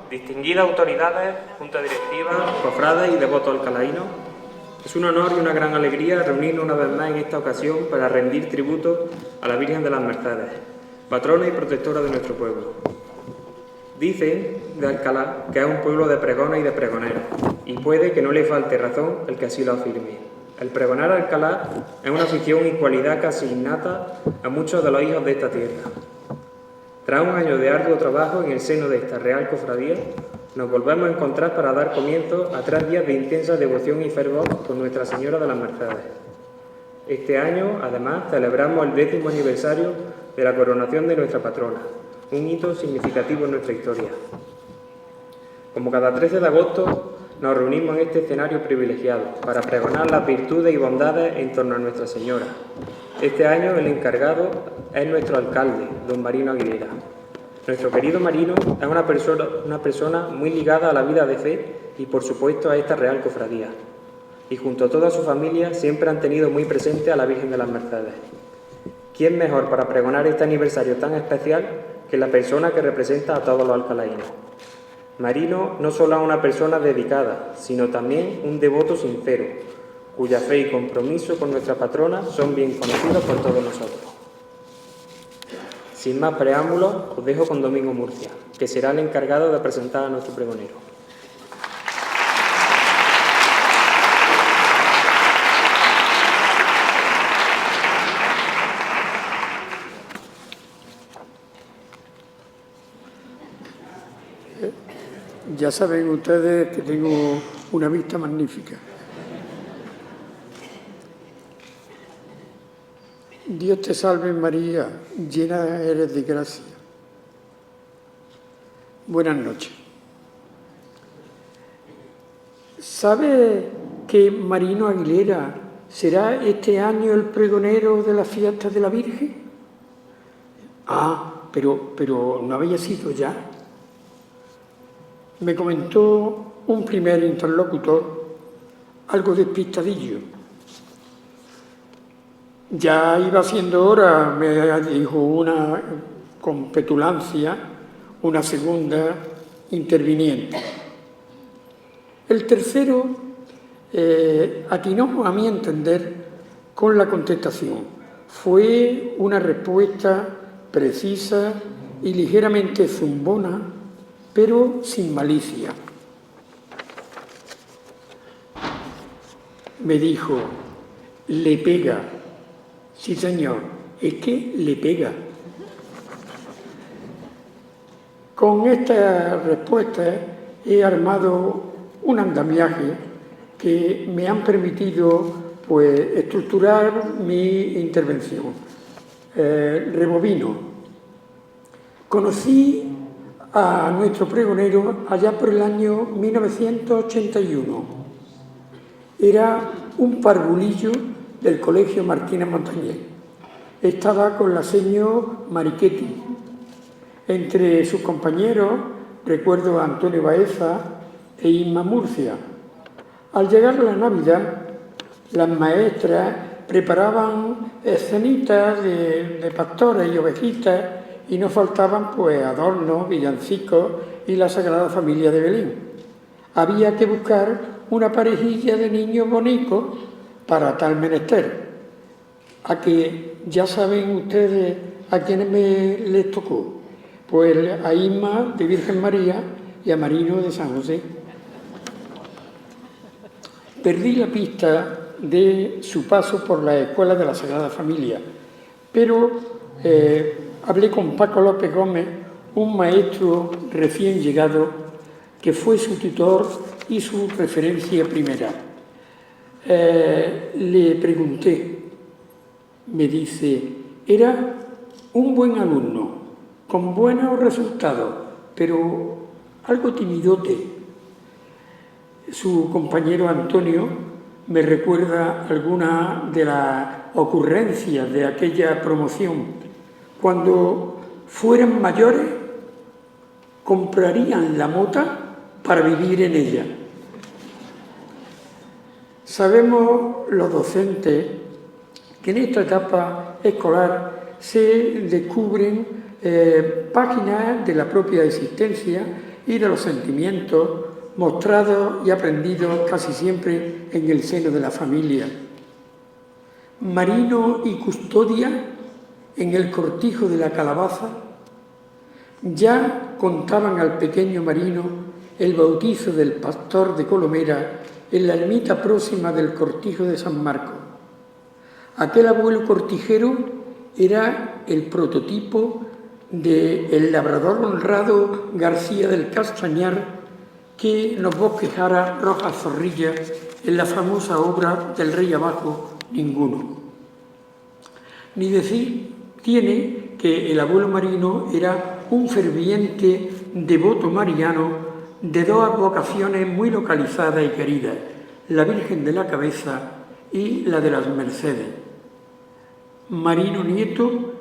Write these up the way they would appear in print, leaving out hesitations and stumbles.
distinguidas autoridades, junta directiva, cofrades y devotos alcalaínos, es un honor y una gran alegría reunirnos una vez más en esta ocasión para rendir tributo a la Virgen de las Mercedes, patrona y protectora de nuestro pueblo. Dicen de Alcalá que es un pueblo de pregonas y de pregoneros, y puede que no le falte razón el que así lo afirme. El pregonar a Alcalá es una afición y cualidad casi innata a muchos de los hijos de esta tierra. Tras un año de arduo trabajo en el seno de esta Real Cofradía, nos volvemos a encontrar para dar comienzo a 3 días de intensa devoción y fervor con Nuestra Señora de las Mercedes. Este año, además, celebramos el 10º aniversario de la coronación de nuestra patrona, un hito significativo en nuestra historia. Como cada 13 de agosto, nos reunimos en este escenario privilegiado para pregonar las virtudes y bondades en torno a Nuestra Señora. Este año el encargado es nuestro alcalde, don Marino Aguilera. Nuestro querido Marino es una persona muy ligada a la vida de fe y, por supuesto, a esta Real Cofradía. Y junto a toda su familia siempre han tenido muy presente a la Virgen de las Mercedes. ¿Quién mejor para pregonar este aniversario tan especial que la persona que representa a todos los alcalaínos? Marino no solo es una persona dedicada, sino también un devoto sincero, cuya fe y compromiso con nuestra patrona son bien conocidos por todos nosotros. Sin más preámbulos, os dejo con Domingo Murcia, que será el encargado de presentar a nuestro pregonero. Ya saben ustedes que tengo una vista magnífica. Dios te salve María, llena eres de gracia. Buenas noches. ¿Sabe que Marino Aguilera será este año el pregonero de las fiestas de la Virgen? Ah, pero no había sido ya. Me comentó un primer interlocutor, algo despistadillo. Ya iba siendo hora, me dijo una con petulancia, una segunda interviniente. El tercero atinó, a mi entender, con la contestación. Fue una respuesta precisa y ligeramente zumbona, pero sin malicia. Me dijo, le pega. Sí, señor, es que le pega. Con esta respuesta he armado un andamiaje que me han permitido pues, estructurar mi intervención. Rebobino. Conocí a nuestro pregonero allá por el año 1981. Era un parvulillo del Colegio Martínez Montañés. Estaba con la señora Marichetti. Entre sus compañeros recuerdo a Antonio Baeza e Inma Murcia. Al llegar la Navidad, las maestras preparaban escenitas de pastores y ovejitas y no faltaban pues adornos, villancicos y la Sagrada Familia de Belén. Había que buscar una parejilla de niños bonitos para tal menester. A que ya saben ustedes a quienes les tocó. Pues a Inma de Virgen María y a Marino de San José. Perdí la pista de su paso por la Escuela de la Sagrada Familia, pero hablé con Paco López Gómez, un maestro recién llegado que fue su tutor y su referencia primera. Le pregunté, me dice, era un buen alumno, con buenos resultados, pero algo timidote. Su compañero Antonio me recuerda algunas de las ocurrencias de aquella promoción. Cuando fueran mayores, comprarían la mota para vivir en ella. Sabemos los docentes que en esta etapa escolar se descubren páginas de la propia existencia y de los sentimientos mostrados y aprendidos casi siempre en el seno de la familia. Marino y Custodia, en el cortijo de la Calabaza, ya contaban al pequeño Marino el bautizo del pastor de Colomera en la ermita próxima del cortijo de San Marcos. Aquel abuelo cortijero era el prototipo del labrador honrado García del Castañar, que nos bosquejara Rojas Zorrilla en la famosa obra del Rey Abajo, Ninguno. Ni decir tiene que el abuelo Marino era un ferviente devoto mariano de dos vocaciones muy localizadas y queridas, la Virgen de la Cabeza y la de las Mercedes. Marino Nieto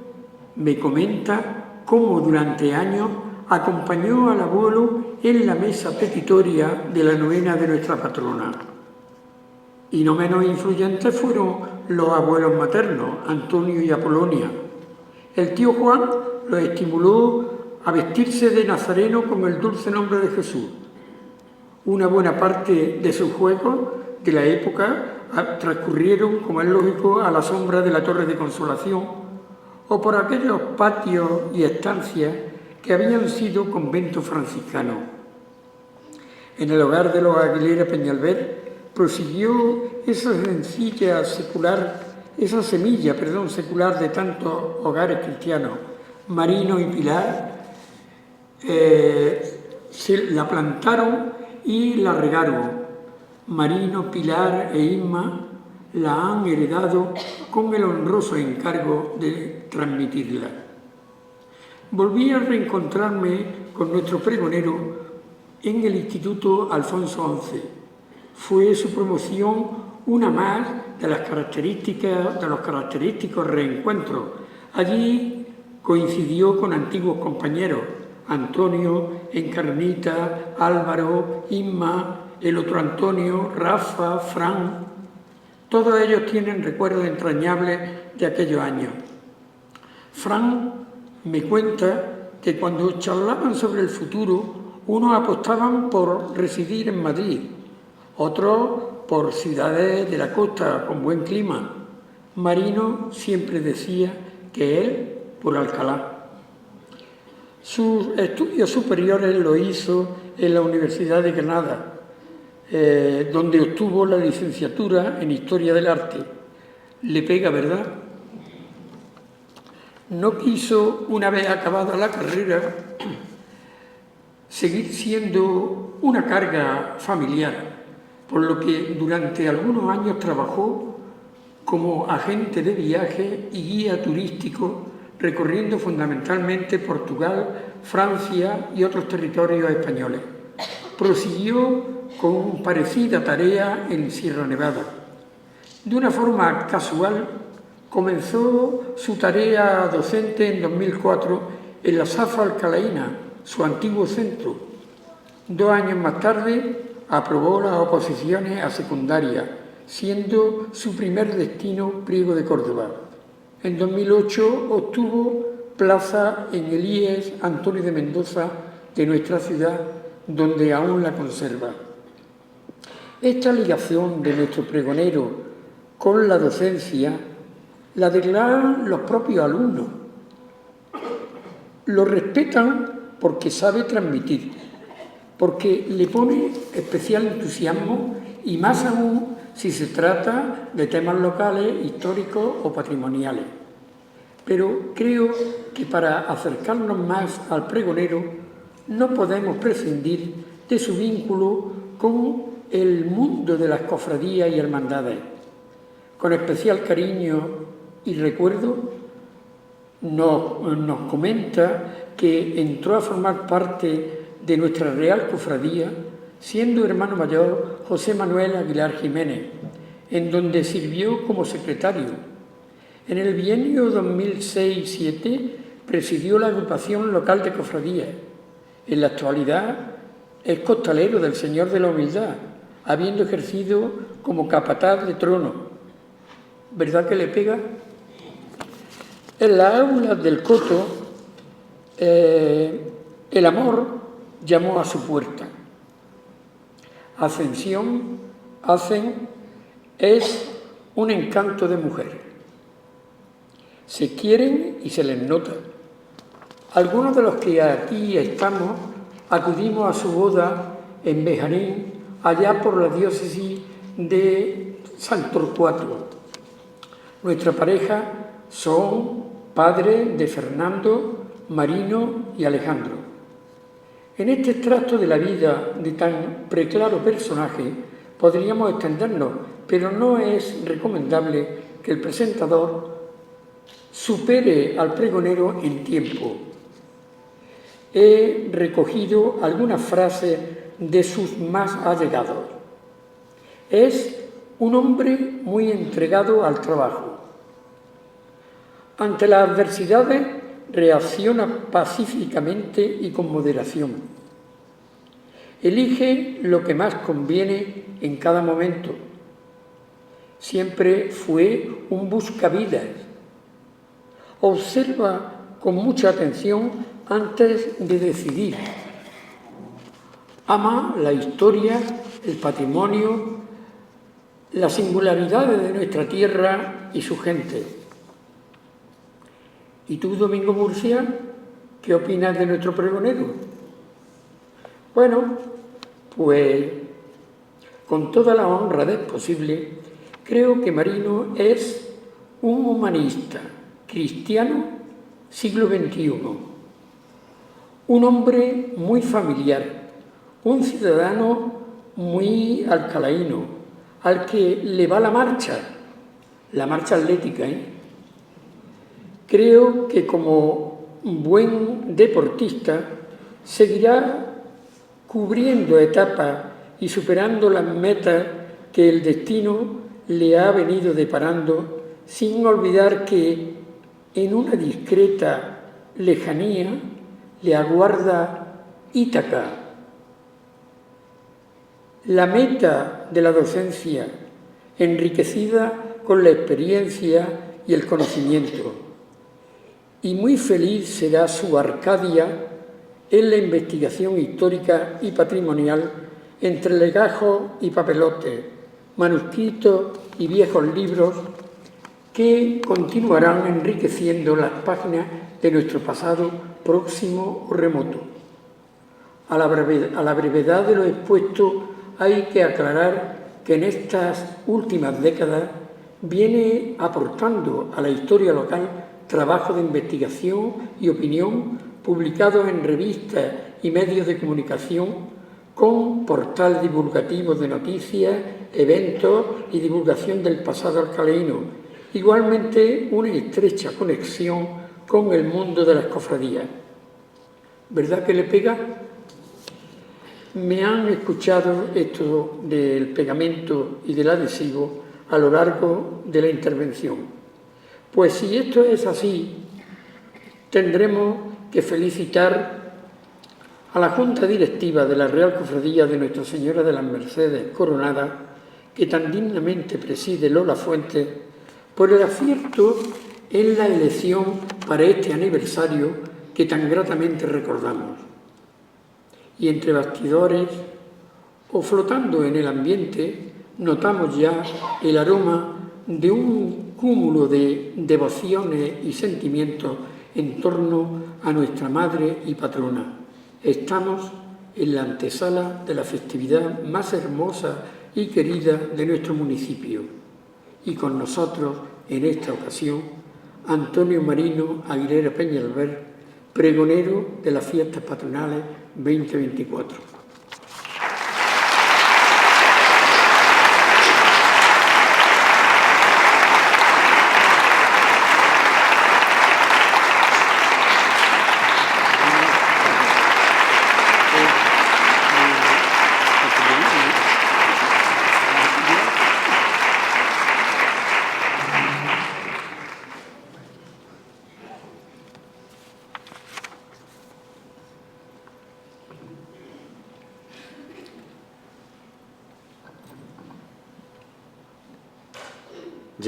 me comenta cómo durante años acompañó al abuelo en la mesa petitoria de la novena de nuestra patrona. Y no menos influyentes fueron los abuelos maternos, Antonio y Apolonia. El tío Juan los estimuló a vestirse de nazareno con el dulce nombre de Jesús. Una buena parte de sus juegos de la época transcurrieron, como es lógico, a la sombra de la Torre de Consolación o por aquellos patios y estancias que habían sido conventos franciscanos. En el hogar de los Aguilera Peñalver prosiguió esa semilla secular de tantos hogares cristianos. Marino y Pilar la plantaron y la regaron. Marino, Pilar e Isma la han heredado con el honroso encargo de transmitirla. Volví a reencontrarme con nuestro pregonero en el Instituto Alfonso XI. Fue su promoción una más de los característicos reencuentros. Allí coincidió con antiguos compañeros, Antonio, Encarnita, Álvaro, Isma, el otro Antonio, Rafa, Fran. Todos ellos tienen recuerdos entrañables de aquellos años. Fran me cuenta que cuando charlaban sobre el futuro, unos apostaban por residir en Madrid, otros por ciudades de la costa con buen clima. Marino siempre decía que él por Alcalá. Sus estudios superiores los hizo en la Universidad de Granada, donde obtuvo la licenciatura en Historia del Arte. Le pega, ¿verdad? No quiso, una vez acabada la carrera, seguir siendo una carga familiar, por lo que durante algunos años trabajó como agente de viaje y guía turístico, recorriendo fundamentalmente Portugal, Francia y otros territorios españoles. Prosiguió con parecida tarea en Sierra Nevada. De una forma casual, comenzó su tarea docente en 2004 en la SAFA Alcalaína, su antiguo centro. 2 años más tarde aprobó las oposiciones a secundaria, siendo su primer destino Priego de Córdoba. En 2008 obtuvo plaza en el IES Antonio de Mendoza de nuestra ciudad, donde aún la conserva. Esta ligación de nuestro pregonero con la docencia la declaran los propios alumnos. Lo respetan porque sabe transmitir, porque le pone especial entusiasmo y más aún si se trata de temas locales, históricos o patrimoniales. Pero creo que para acercarnos más al pregonero no podemos prescindir de su vínculo con el mundo de las cofradías y hermandades. Con especial cariño y recuerdo nos comenta que entró a formar parte de nuestra Real Cofradía siendo hermano mayor José Manuel Aguilar Jiménez, en donde sirvió como secretario. En el bienio 2006-07 presidió la agrupación local de cofradías. En la actualidad es costalero del Señor de la Humildad, habiendo ejercido como capataz de trono. ¿Verdad que le pega? En las aulas del Coto, el amor llamó a su puerta. Ascensión, es un encanto de mujer. Se quieren y se les nota. Algunos de los que aquí estamos acudimos a su boda en Bejarín, allá por la diócesis de San Torcuato. Nuestra pareja son padres de Fernando, Marino y Alejandro. En este extracto de la vida de tan preclaro personaje podríamos extendernos, pero no es recomendable que el presentador supere al pregonero en tiempo. He recogido algunas frases de sus más allegados. Es un hombre muy entregado al trabajo. Ante las adversidades reacciona pacíficamente y con moderación. Elige lo que más conviene en cada momento. Siempre fue un buscavidas. Observa con mucha atención antes de decidir. Ama la historia, el patrimonio, las singularidades de nuestra tierra y su gente. ¿Y tú, Domingo Murcia, qué opinas de nuestro pregonero? Bueno, pues con toda la honradez posible, creo que Marino es un humanista cristiano siglo XXI, un hombre muy familiar, un ciudadano muy alcalaíno, al que le va la marcha atlética, Creo que como buen deportista seguirá cubriendo etapas y superando las metas que el destino le ha venido deparando, sin olvidar que en una discreta lejanía le aguarda Ítaca, la meta de la docencia, enriquecida con la experiencia y el conocimiento. Y muy feliz será su Arcadia en la investigación histórica y patrimonial entre legajos y papelotes, manuscritos y viejos libros que continuarán enriqueciendo las páginas de nuestro pasado próximo o remoto. A la brevedad de lo expuesto hay que aclarar que en estas últimas décadas viene aportando a la historia local trabajo de investigación y opinión publicados en revistas y medios de comunicación con portal divulgativo de noticias, eventos y divulgación del pasado alcalaíno. Igualmente una estrecha conexión con el mundo de las cofradías. ¿Verdad que le pega? Me han escuchado esto del pegamento y del adhesivo a lo largo de la intervención. Pues si esto es así, tendremos que felicitar a la Junta Directiva de la Real Cofradía de Nuestra Señora de las Mercedes Coronada, que tan dignamente preside Lola Fuentes, por el acierto en la elección para este aniversario que tan gratamente recordamos. Y entre bastidores o flotando en el ambiente, notamos ya el aroma de un cúmulo de devociones y sentimientos en torno a nuestra Madre y Patrona. Estamos en la antesala de la festividad más hermosa y querida de nuestro municipio. Y con nosotros, en esta ocasión, Antonio Marino Aguilera Peñalver, pregonero de las fiestas patronales 2024.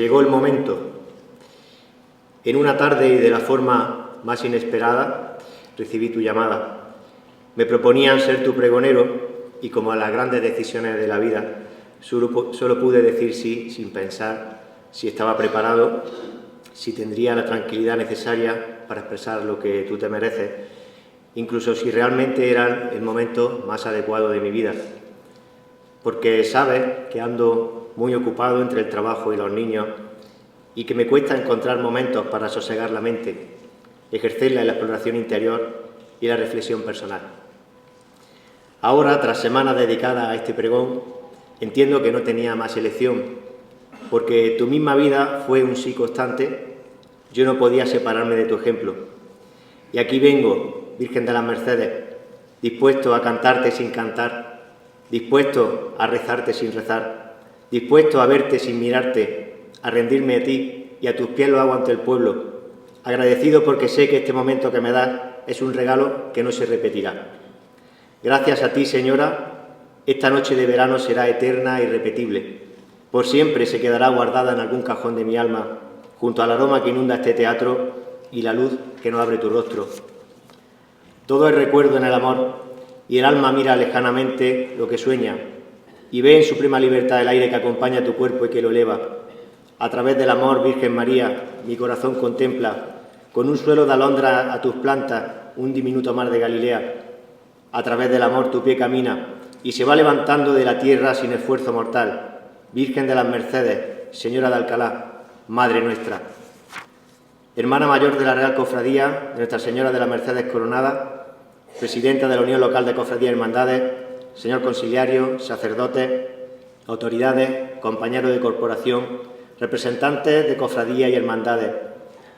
Llegó el momento. En una tarde y de la forma más inesperada recibí tu llamada. Me proponían ser tu pregonero y, como a las grandes decisiones de la vida, solo pude decir sí sin pensar si estaba preparado, si tendría la tranquilidad necesaria para expresar lo que tú te mereces, incluso si realmente era el momento más adecuado de mi vida. Porque sabes que ando muy ocupado entre el trabajo y los niños y que me cuesta encontrar momentos para sosegar la mente, ejercerla en la exploración interior y la reflexión personal. Ahora, tras semanas dedicadas a este pregón, entiendo que no tenía más elección, porque tu misma vida fue un sí constante. Yo no podía separarme de tu ejemplo. Y aquí vengo, Virgen de las Mercedes, dispuesto a cantarte sin cantar, dispuesto a rezarte sin rezar, dispuesto a verte sin mirarte, a rendirme a ti y a tus pies lo hago ante el pueblo, agradecido porque sé que este momento que me das es un regalo que no se repetirá. Gracias a ti, Señora, esta noche de verano será eterna e irrepetible. Por siempre se quedará guardada en algún cajón de mi alma, junto al aroma que inunda este teatro y la luz que no abre tu rostro. Todo es recuerdo en el amor, y el alma mira lejanamente lo que sueña, y ve en suprema libertad el aire que acompaña tu cuerpo y que lo eleva. A través del amor, Virgen María, mi corazón contempla, con un suelo de alondra a tus plantas, un diminuto mar de Galilea. A través del amor tu pie camina, y se va levantando de la tierra sin esfuerzo mortal. Virgen de las Mercedes, Señora de Alcalá, Madre nuestra. Hermana mayor de la Real Cofradía, de Nuestra Señora de las Mercedes Coronada, presidenta de la Unión Local de Cofradías y Hermandades, señor conciliario, sacerdotes, autoridades, compañeros de corporación, representantes de cofradías y hermandades,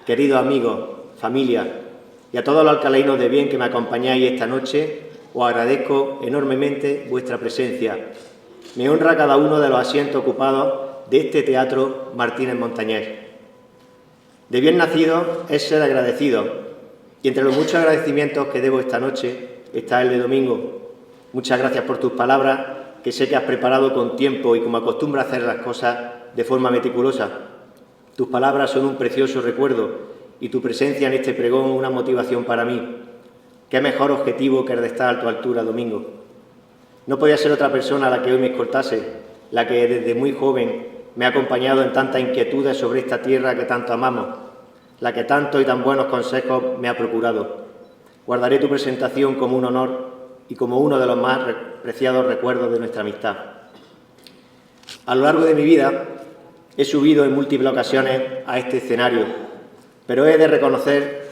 queridos amigos, familia, y a todos los alcalainos de bien que me acompañáis esta noche, os agradezco enormemente vuestra presencia. Me honra cada uno de los asientos ocupados de este Teatro Martínez Montañés. De bien nacido es ser agradecido, y entre los muchos agradecimientos que debo esta noche está el de Domingo. Muchas gracias por tus palabras, que sé que has preparado con tiempo y como acostumbra hacer las cosas de forma meticulosa. Tus palabras son un precioso recuerdo y tu presencia en este pregón una motivación para mí. Qué mejor objetivo que el de estar a tu altura, Domingo. No podía ser otra persona la que hoy me escoltase, la que desde muy joven me ha acompañado en tantas inquietudes sobre esta tierra que tanto amamos, la que tanto y tan buenos consejos me ha procurado. Guardaré tu presentación como un honor y como uno de los más preciados recuerdos de nuestra amistad. A lo largo de mi vida he subido en múltiples ocasiones a este escenario, pero he de reconocer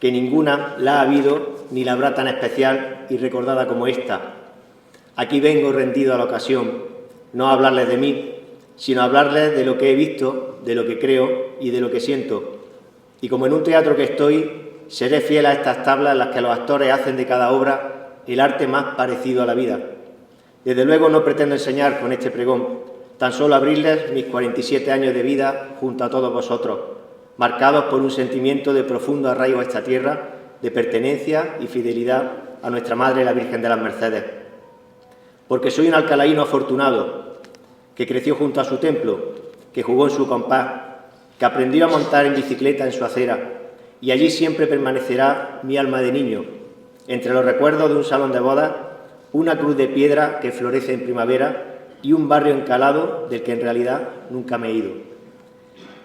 que ninguna la ha habido ni la habrá tan especial y recordada como esta. Aquí vengo rendido a la ocasión, no a hablarles de mí, sino a hablarles de lo que he visto, de lo que creo y de lo que siento. Y como en un teatro que estoy, seré fiel a estas tablas en las que los actores hacen de cada obra el arte más parecido a la vida. Desde luego no pretendo enseñar con este pregón, tan solo abrirles mis 47 años de vida junto a todos vosotros, marcados por un sentimiento de profundo arraigo a esta tierra, de pertenencia y fidelidad a nuestra Madre, la Virgen de las Mercedes. Porque soy un alcalaíno afortunado, que creció junto a su templo, que jugó en su compás, que aprendió a montar en bicicleta en su acera, y allí siempre permanecerá mi alma de niño, entre los recuerdos de un salón de bodas, una cruz de piedra que florece en primavera y un barrio encalado del que en realidad nunca me he ido.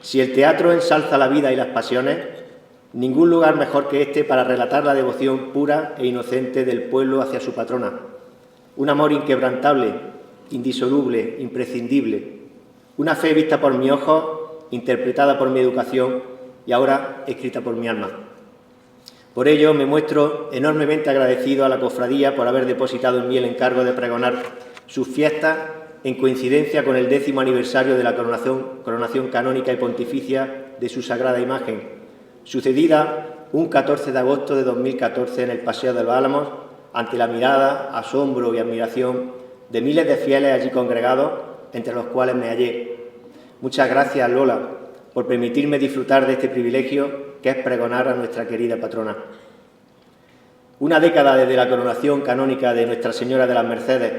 Si el teatro ensalza la vida y las pasiones, ningún lugar mejor que este para relatar la devoción pura e inocente del pueblo hacia su patrona. Un amor inquebrantable, indisoluble, imprescindible. Una fe vista por mis ojos, interpretada por mi educación y ahora escrita por mi alma. Por ello me muestro enormemente agradecido a la cofradía por haber depositado en mí el encargo de pregonar sus fiestas en coincidencia con el 10º aniversario de la coronación canónica y pontificia de su sagrada imagen, sucedida un 14 de agosto de 2014 en el Paseo de los Álamos, ante la mirada, asombro y admiración de miles de fieles allí congregados, entre los cuales me hallé. Muchas gracias, Lola, por permitirme disfrutar de este privilegio que es pregonar a nuestra querida patrona. Una década desde la coronación canónica de Nuestra Señora de las Mercedes,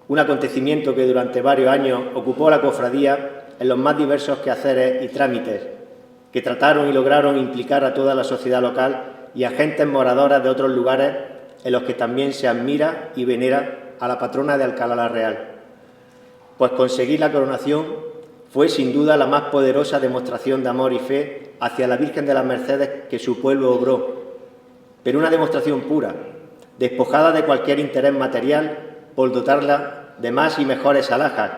un acontecimiento que durante varios años ocupó a la cofradía en los más diversos quehaceres y trámites, que trataron y lograron implicar a toda la sociedad local y a gentes moradoras de otros lugares en los que también se admira y venera a la patrona de Alcalá la Real, pues conseguir la coronación fue sin duda la más poderosa demostración de amor y fe hacia la Virgen de las Mercedes que su pueblo obró, pero una demostración pura, despojada de cualquier interés material por dotarla de más y mejores alhajas,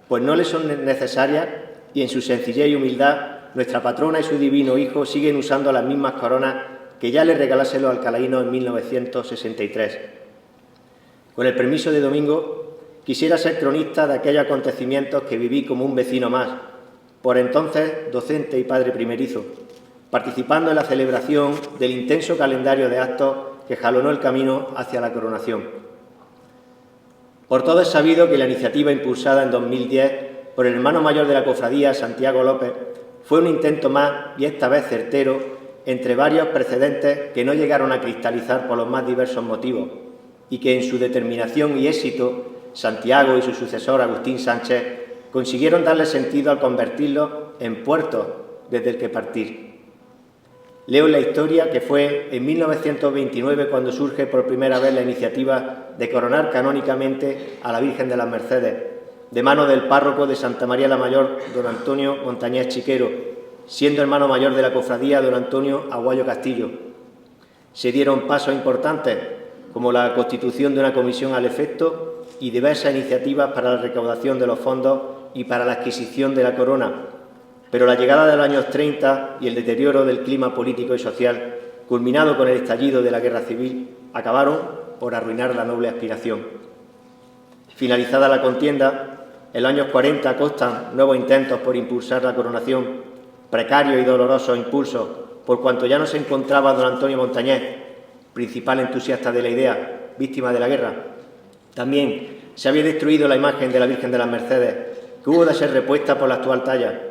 pues no le son necesarias, y en su sencillez y humildad nuestra patrona y su divino Hijo siguen usando las mismas coronas que ya le regalasen los alcalaínos en 1963. Con el permiso de Domingo, quisiera ser cronista de aquellos acontecimientos que viví como un vecino más, por entonces docente y padre primerizo, participando en la celebración del intenso calendario de actos que jalonó el camino hacia la coronación. Por todo es sabido que la iniciativa impulsada en 2010 por el hermano mayor de la cofradía, Santiago López, fue un intento más, y esta vez certero, entre varios precedentes que no llegaron a cristalizar por los más diversos motivos, y que en su determinación y éxito, Santiago y su sucesor, Agustín Sánchez, consiguieron darle sentido al convertirlo en puerto desde el que partir. Leo en la historia que fue en 1929 cuando surge por primera vez la iniciativa de coronar canónicamente a la Virgen de las Mercedes, de mano del párroco de Santa María la Mayor, don Antonio Montañés Chiquero, siendo hermano mayor de la cofradía don Antonio Aguayo Castillo. Se dieron pasos importantes, como la constitución de una comisión al efecto y diversas iniciativas para la recaudación de los fondos y para la adquisición de la corona, pero la llegada de los años 30 y el deterioro del clima político y social, culminado con el estallido de la Guerra Civil, acabaron por arruinar la noble aspiración. Finalizada la contienda, en los años 40 constan nuevos intentos por impulsar la coronación, precarios y dolorosos impulsos, por cuanto ya no se encontraba don Antonio Montañés, principal entusiasta de la idea, víctima de la guerra. También se había destruido la imagen de la Virgen de las Mercedes, que hubo de ser repuesta por la actual talla.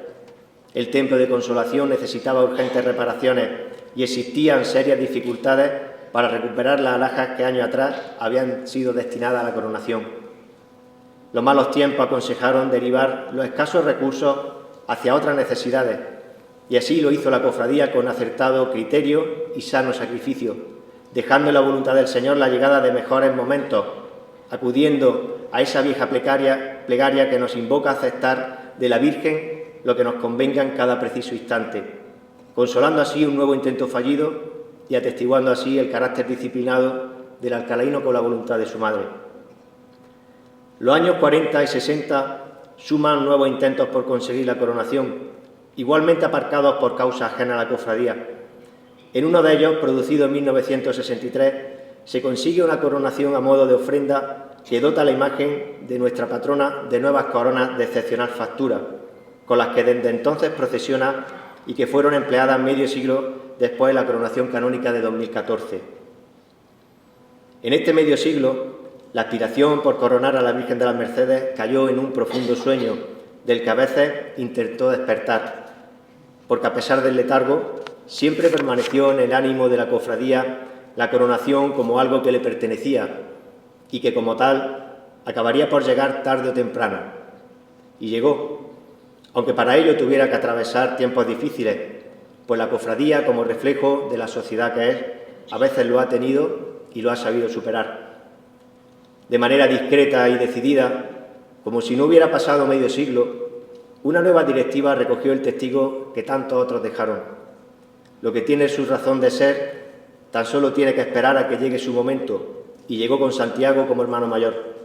El templo de Consolación necesitaba urgentes reparaciones y existían serias dificultades para recuperar las alhajas que años atrás habían sido destinadas a la coronación. Los malos tiempos aconsejaron derivar los escasos recursos hacia otras necesidades, y así lo hizo la cofradía con acertado criterio y sano sacrificio, dejando en la voluntad del Señor la llegada de mejores momentos, acudiendo a esa vieja plegaria que nos invoca a aceptar de la Virgen lo que nos convenga en cada preciso instante, consolando así un nuevo intento fallido y atestiguando así el carácter disciplinado del alcalaíno con la voluntad de su madre. Los años 40 y 60 suman nuevos intentos por conseguir la coronación, igualmente aparcados por causas ajenas a la cofradía. En uno de ellos, producido en 1963, se consigue una coronación a modo de ofrenda que dota la imagen de nuestra patrona de nuevas coronas de excepcional factura, con las que desde entonces procesiona y que fueron empleadas medio siglo después de la coronación canónica de 2014. En este medio siglo, la aspiración por coronar a la Virgen de las Mercedes cayó en un profundo sueño, del que a veces intentó despertar, porque a pesar del letargo, siempre permaneció en el ánimo de la cofradía la coronación como algo que le pertenecía y que como tal acabaría por llegar tarde o temprano. Y llegó, aunque para ello tuviera que atravesar tiempos difíciles, pues la cofradía, como reflejo de la sociedad que es, a veces lo ha tenido y lo ha sabido superar. De manera discreta y decidida, como si no hubiera pasado medio siglo, una nueva directiva recogió el testigo que tantos otros dejaron. Lo que tiene su razón de ser, tan solo tiene que esperar a que llegue su momento, y llegó con Santiago como hermano mayor.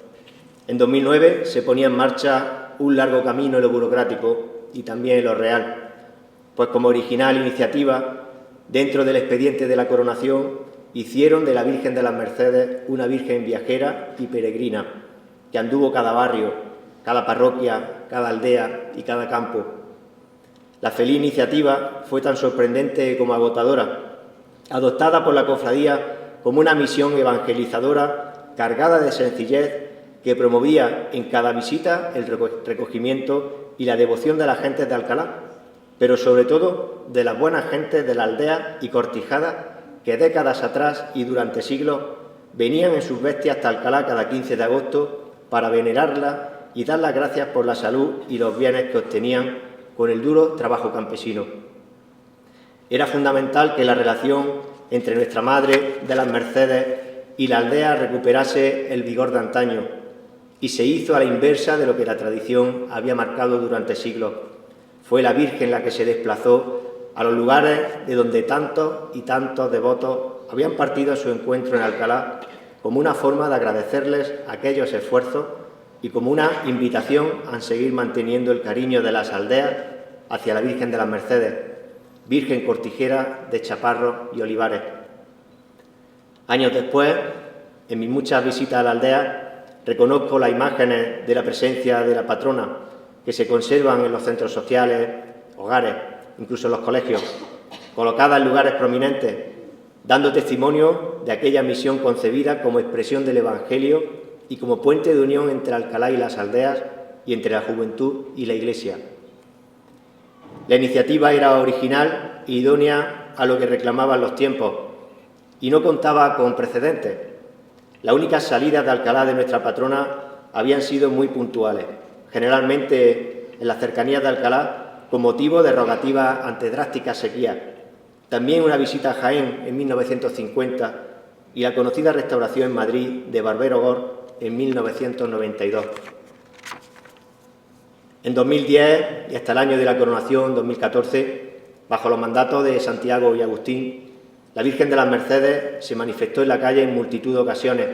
En 2009 se ponía en marcha un largo camino en lo burocrático y también en lo real, pues como original iniciativa, dentro del expediente de la coronación, hicieron de la Virgen de las Mercedes una Virgen viajera y peregrina, que anduvo cada barrio, cada parroquia, cada aldea y cada campo. La feliz iniciativa fue tan sorprendente como agotadora, adoptada por la cofradía como una misión evangelizadora cargada de sencillez que promovía en cada visita el recogimiento y la devoción de las gentes de Alcalá, pero sobre todo de las buenas gentes de la aldea y cortijadas que décadas atrás y durante siglos venían en sus bestias hasta Alcalá cada 15 de agosto para venerarla y dar las gracias por la salud y los bienes que obtenían con el duro trabajo campesino. Era fundamental que la relación entre nuestra Madre de las Mercedes y la aldea recuperase el vigor de antaño, y se hizo a la inversa de lo que la tradición había marcado durante siglos. Fue la Virgen la que se desplazó a los lugares de donde tantos y tantos devotos habían partido a su encuentro en Alcalá, como una forma de agradecerles aquellos esfuerzos y como una invitación a seguir manteniendo el cariño de las aldeas hacia la Virgen de las Mercedes, Virgen Cortijera de Chaparros y Olivares. Años después, en mis muchas visitas a la aldea, reconozco las imágenes de la presencia de la patrona que se conservan en los centros sociales, hogares, incluso en los colegios, colocadas en lugares prominentes, dando testimonio de aquella misión concebida como expresión del Evangelio y como puente de unión entre Alcalá y las aldeas y entre la juventud y la Iglesia. La iniciativa era original e idónea a lo que reclamaban los tiempos y no contaba con precedentes. Las únicas salidas de Alcalá de nuestra patrona habían sido muy puntuales, generalmente en las cercanías de Alcalá, con motivo de rogativas ante drásticas sequías. También una visita a Jaén en 1950 y la conocida restauración en Madrid de Barbero Gor en 1992. En 2010 y hasta el año de la coronación, 2014, bajo los mandatos de Santiago y Agustín, la Virgen de las Mercedes se manifestó en la calle en multitud de ocasiones,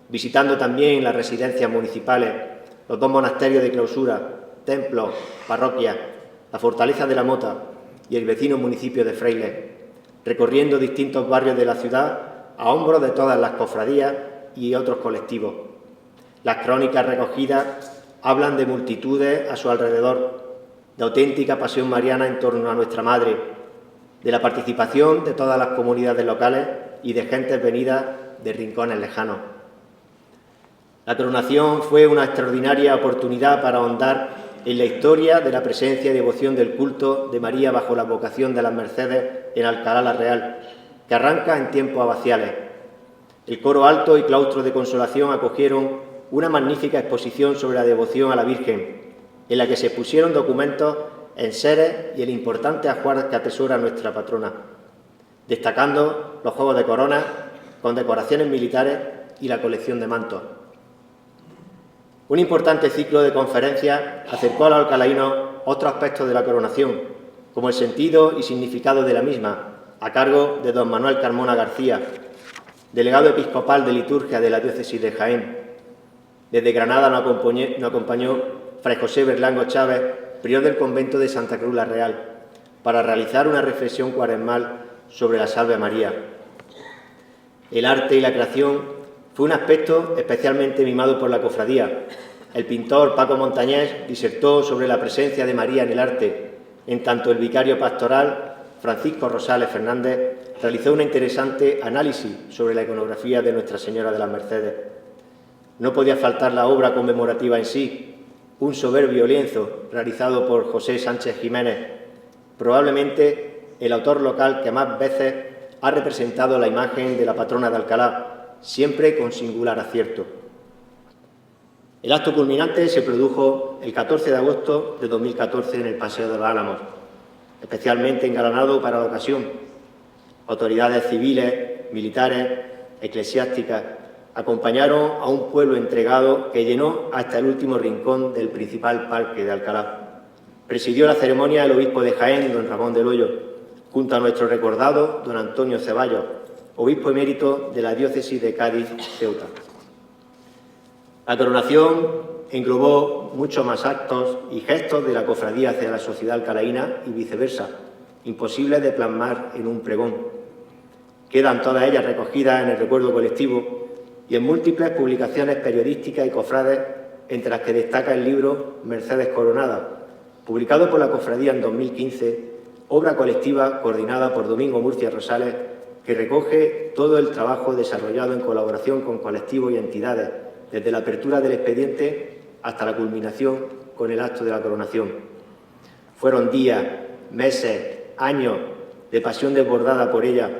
visitando también las residencias municipales, los dos monasterios de clausura, templos, parroquias, la Fortaleza de la Mota y el vecino municipio de Frailes, recorriendo distintos barrios de la ciudad a hombros de todas las cofradías y otros colectivos. Las crónicas recogidas hablan de multitudes a su alrededor, de auténtica pasión mariana en torno a nuestra Madre, de la participación de todas las comunidades locales y de gentes venidas de rincones lejanos. La coronación fue una extraordinaria oportunidad para ahondar en la historia de la presencia y devoción del culto de María bajo la vocación de las Mercedes en Alcalá la Real, que arranca en tiempos abaciales. El coro alto y claustro de Consolación acogieron una magnífica exposición sobre la devoción a la Virgen, en la que se pusieron documentos en seres y el importante ajuar que atesora nuestra patrona, destacando los juegos de corona, condecoraciones militares y la colección de mantos. Un importante ciclo de conferencias acercó a los alcalaínos otros aspectos de la coronación, como el sentido y significado de la misma, a cargo de don Manuel Carmona García, delegado episcopal de liturgia de la diócesis de Jaén. Desde Granada nos acompañó Fray José Berlango Chávez, prior del convento de Santa Cruz la Real, para realizar una reflexión cuaresmal sobre la Salve María. El arte y la creación fue un aspecto especialmente mimado por la cofradía. El pintor Paco Montañés disertó sobre la presencia de María en el arte, en tanto el vicario pastoral Francisco Rosales Fernández realizó un interesante análisis sobre la iconografía de Nuestra Señora de las Mercedes. No podía faltar la obra conmemorativa en sí, un soberbio lienzo realizado por José Sánchez Jiménez, probablemente el autor local que más veces ha representado la imagen de la patrona de Alcalá, siempre con singular acierto. El acto culminante se produjo el 14 de agosto de 2014 en el Paseo de los Álamos, especialmente engalanado para la ocasión. Autoridades civiles, militares, eclesiásticas, acompañaron a un pueblo entregado que llenó hasta el último rincón del principal parque de Alcalá. Presidió la ceremonia el obispo de Jaén, don Ramón del Hoyo, junto a nuestro recordado don Antonio Ceballos, obispo emérito de la diócesis de Cádiz-Ceuta. La coronación englobó muchos más actos y gestos de la cofradía hacia la sociedad alcalaína y viceversa, imposibles de plasmar en un pregón. Quedan todas ellas recogidas en el recuerdo colectivo y en múltiples publicaciones periodísticas y cofrades, entre las que destaca el libro Mercedes Coronada, publicado por la cofradía en 2015, obra colectiva coordinada por Domingo Murcia Rosales, que recoge todo el trabajo desarrollado en colaboración con colectivos y entidades, desde la apertura del expediente hasta la culminación con el acto de la coronación. Fueron días, meses, años de pasión desbordada por ella,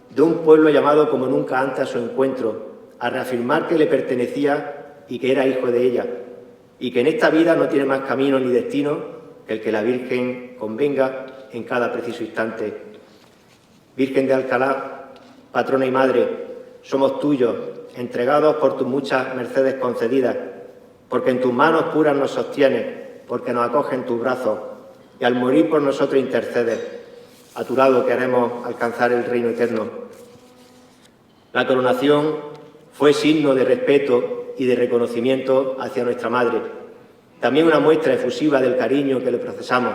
de un pueblo llamado como nunca antes a su encuentro, a reafirmar que le pertenecía y que era hijo de ella, y que en esta vida no tiene más camino ni destino que el que la Virgen convenga en cada preciso instante. Virgen de Alcalá, patrona y madre, somos tuyos, entregados por tus muchas mercedes concedidas, porque en tus manos puras nos sostienes, porque nos acoges en tus brazos, y al morir por nosotros intercedes. A tu lado queremos alcanzar el reino eterno. La coronación fue signo de respeto y de reconocimiento hacia nuestra Madre, también una muestra efusiva del cariño que le profesamos,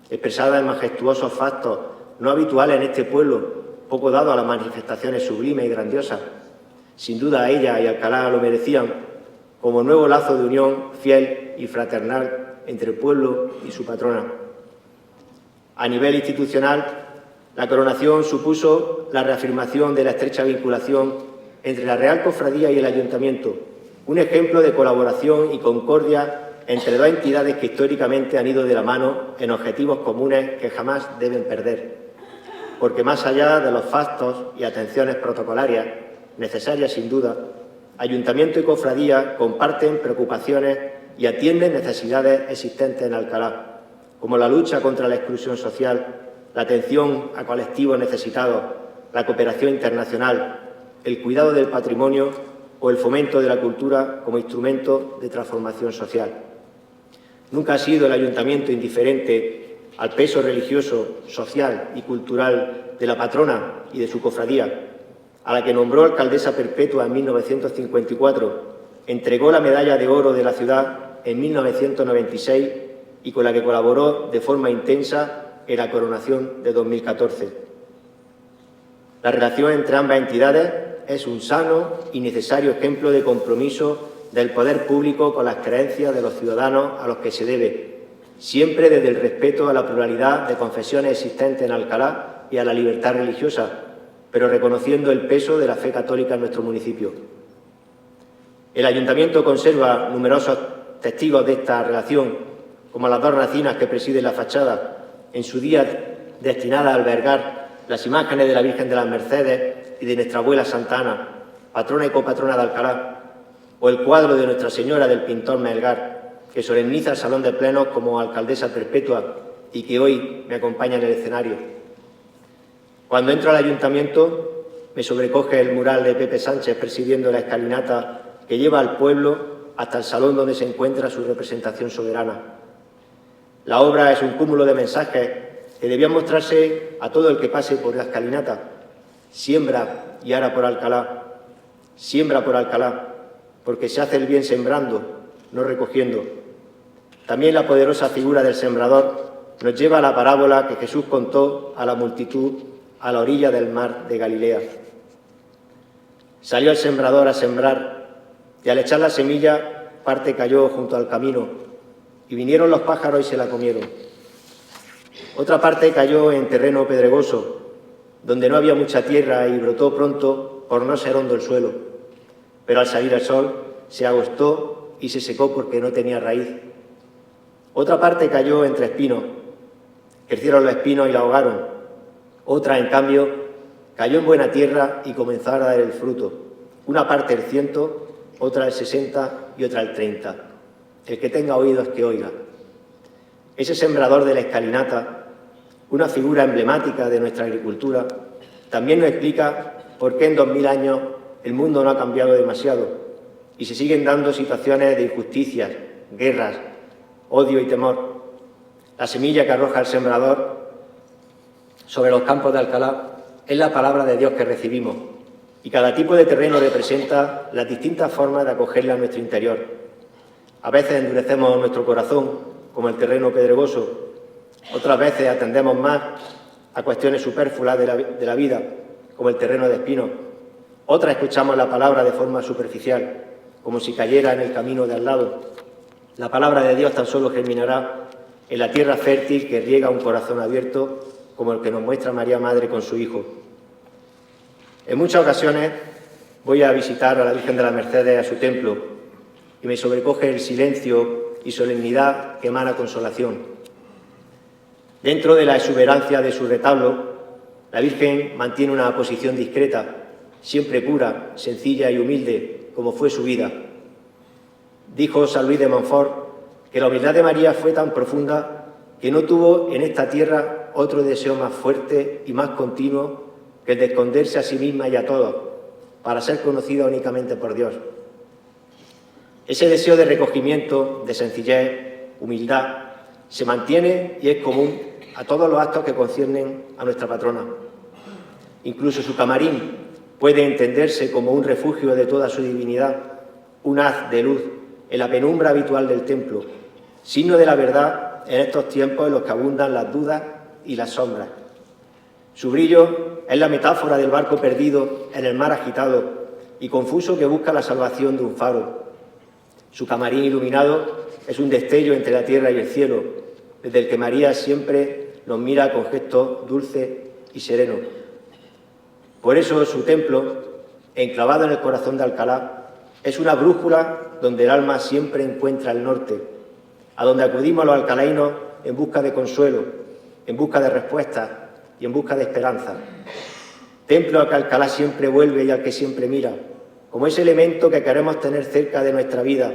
expresada en majestuosos factos no habituales en este pueblo, poco dado a las manifestaciones sublimes y grandiosas. Sin duda ella y Alcalá lo merecían, como nuevo lazo de unión fiel y fraternal entre el pueblo y su patrona. A nivel institucional, la coronación supuso la reafirmación de la estrecha vinculación entre la Real Cofradía y el Ayuntamiento, un ejemplo de colaboración y concordia entre dos entidades que históricamente han ido de la mano en objetivos comunes que jamás deben perder. Porque más allá de los fastos y atenciones protocolarias, necesarias sin duda, Ayuntamiento y Cofradía comparten preocupaciones y atienden necesidades existentes en Alcalá, como la lucha contra la exclusión social, la atención a colectivos necesitados, la cooperación internacional, el cuidado del patrimonio o el fomento de la cultura como instrumento de transformación social. Nunca ha sido el Ayuntamiento indiferente al peso religioso, social y cultural de la patrona y de su cofradía, a la que nombró alcaldesa perpetua en 1954, entregó la medalla de oro de la ciudad en 1996 y con la que colaboró de forma intensa en la coronación de 2014. La relación entre ambas entidades es un sano y necesario ejemplo de compromiso del poder público con las creencias de los ciudadanos a los que se debe, siempre desde el respeto a la pluralidad de confesiones existentes en Alcalá y a la libertad religiosa, pero reconociendo el peso de la fe católica en nuestro municipio. El Ayuntamiento conserva numerosos testigos de esta relación, como las dos racinas que presiden la fachada, en su día destinada a albergar las imágenes de la Virgen de las Mercedes y de nuestra abuela Santa Ana, patrona y copatrona de Alcalá, o el cuadro de Nuestra Señora del pintor Melgar, que solemniza el Salón de Plenos como alcaldesa perpetua y que hoy me acompaña en el escenario. Cuando entro al Ayuntamiento me sobrecoge el mural de Pepe Sánchez presidiendo la escalinata que lleva al pueblo hasta el salón donde se encuentra su representación soberana. La obra es un cúmulo de mensajes que debían mostrarse a todo el que pase por la escalinata. Siembra y ara por Alcalá, siembra por Alcalá, porque se hace el bien sembrando, no recogiendo. También la poderosa figura del sembrador nos lleva a la parábola que Jesús contó a la multitud a la orilla del mar de Galilea. Salió el sembrador a sembrar y al echar la semilla parte cayó junto al camino y vinieron los pájaros y se la comieron. Otra parte cayó en terreno pedregoso, donde no había mucha tierra y brotó pronto por no ser hondo el suelo. Pero al salir el sol se agostó y se secó porque no tenía raíz. Otra parte cayó entre espinos. Crecieron los espinos y la ahogaron. Otra, en cambio, cayó en buena tierra y comenzó a dar el fruto. Una parte el 100, otra el 60 y otra el 30. El que tenga oídos que oiga. Ese sembrador de la escalinata, una figura emblemática de nuestra agricultura, también nos explica por qué en 2000 años el mundo no ha cambiado demasiado y se siguen dando situaciones de injusticias, guerras, odio y temor. La semilla que arroja el sembrador sobre los campos de Alcalá es la palabra de Dios que recibimos y cada tipo de terreno representa las distintas formas de acogerla a nuestro interior. A veces endurecemos nuestro corazón, como el terreno pedregoso. Otras veces atendemos más a cuestiones superfluas de la vida, como el terreno de espinos. Otras escuchamos la palabra de forma superficial, como si cayera en el camino de al lado. La palabra de Dios tan solo germinará en la tierra fértil que riega un corazón abierto, como el que nos muestra María Madre con su Hijo. En muchas ocasiones voy a visitar a la Virgen de las Mercedes a su templo y me sobrecoge el silencio y solemnidad que emana consolación. Dentro de la exuberancia de su retablo, la Virgen mantiene una posición discreta, siempre pura, sencilla y humilde, como fue su vida. Dijo San Luis de Montfort que la humildad de María fue tan profunda que no tuvo en esta tierra otro deseo más fuerte y más continuo que el de esconderse a sí misma y a todos, para ser conocida únicamente por Dios. Ese deseo de recogimiento, de sencillez, humildad, se mantiene y es común a todos los actos que conciernen a nuestra patrona. Incluso su camarín puede entenderse como un refugio de toda su divinidad, un haz de luz en la penumbra habitual del templo, signo de la verdad en estos tiempos en los que abundan las dudas y las sombras. Su brillo es la metáfora del barco perdido en el mar agitado y confuso que busca la salvación de un faro. Su camarín iluminado es un destello entre la tierra y el cielo, desde el que María siempre nos mira con gesto dulce y sereno. Por eso su templo, enclavado en el corazón de Alcalá, es una brújula donde el alma siempre encuentra el norte, a donde acudimos los alcalaínos en busca de consuelo, en busca de respuestas y en busca de esperanza. Templo al que Alcalá siempre vuelve y al que siempre mira, como ese elemento que queremos tener cerca de nuestra vida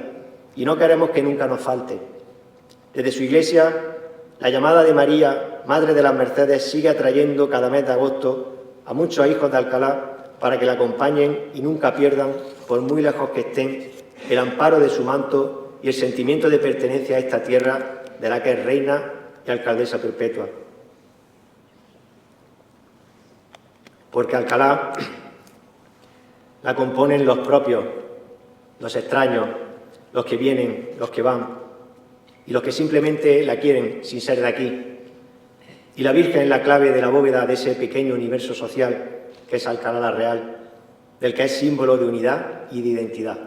y no queremos que nunca nos falte. Desde su iglesia, la llamada de María, Madre de las Mercedes, sigue atrayendo cada mes de agosto a muchos hijos de Alcalá para que la acompañen y nunca pierdan, por muy lejos que estén, el amparo de su manto y el sentimiento de pertenencia a esta tierra de la que es reina y alcaldesa perpetua. Porque Alcalá la componen los propios, los extraños, los que vienen, los que van y los que simplemente la quieren sin ser de aquí. Y la Virgen es la clave de la bóveda de ese pequeño universo social que es Alcalá la Real, del que es símbolo de unidad y de identidad.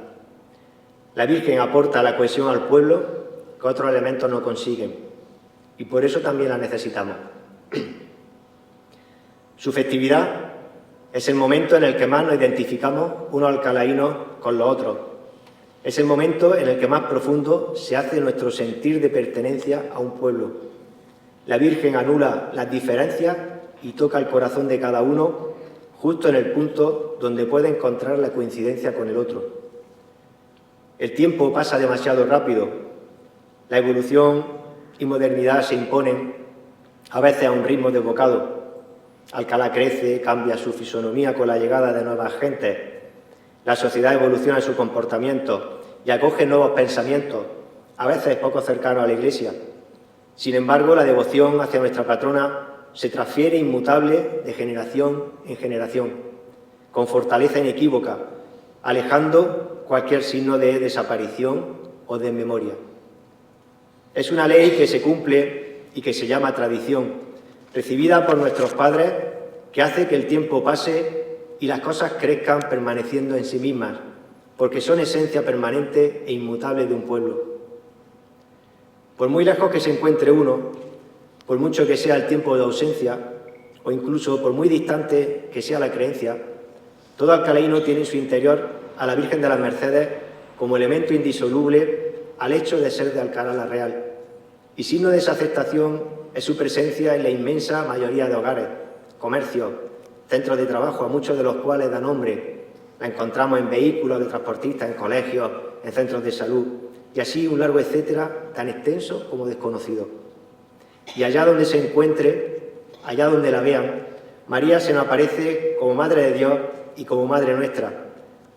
La Virgen aporta la cohesión al pueblo que otros elementos no consiguen y por eso también la necesitamos. Su festividad es el momento en el que más nos identificamos unos alcalaínos con los otros. Es el momento en el que más profundo se hace nuestro sentir de pertenencia a un pueblo. La Virgen anula las diferencias y toca el corazón de cada uno justo en el punto donde puede encontrar la coincidencia con el otro. El tiempo pasa demasiado rápido. La evolución y modernidad se imponen, a veces a un ritmo desbocado. Alcalá crece, cambia su fisonomía con la llegada de nuevas gentes. La sociedad evoluciona en su comportamiento y acoge nuevos pensamientos, a veces poco cercanos a la Iglesia. Sin embargo, la devoción hacia nuestra patrona se transfiere inmutable de generación en generación, con fortaleza inequívoca, alejando cualquier signo de desaparición o de memoria. Es una ley que se cumple y que se llama tradición, recibida por nuestros padres, que hace que el tiempo pase y las cosas crezcan permaneciendo en sí mismas, porque son esencia permanente e inmutable de un pueblo. Por muy lejos que se encuentre uno, por mucho que sea el tiempo de ausencia, o incluso por muy distante que sea la creencia, todo alcalaíno tiene en su interior a la Virgen de las Mercedes como elemento indisoluble al hecho de ser de Alcalá la Real. Y signo de esa aceptación es su presencia en la inmensa mayoría de hogares, comercios, centros de trabajo, a muchos de los cuales da nombre. La encontramos en vehículos de transportistas, en colegios, en centros de salud, y así un largo etcétera, tan extenso como desconocido. Y allá donde se encuentre, allá donde la vean, María se nos aparece como Madre de Dios y como Madre nuestra,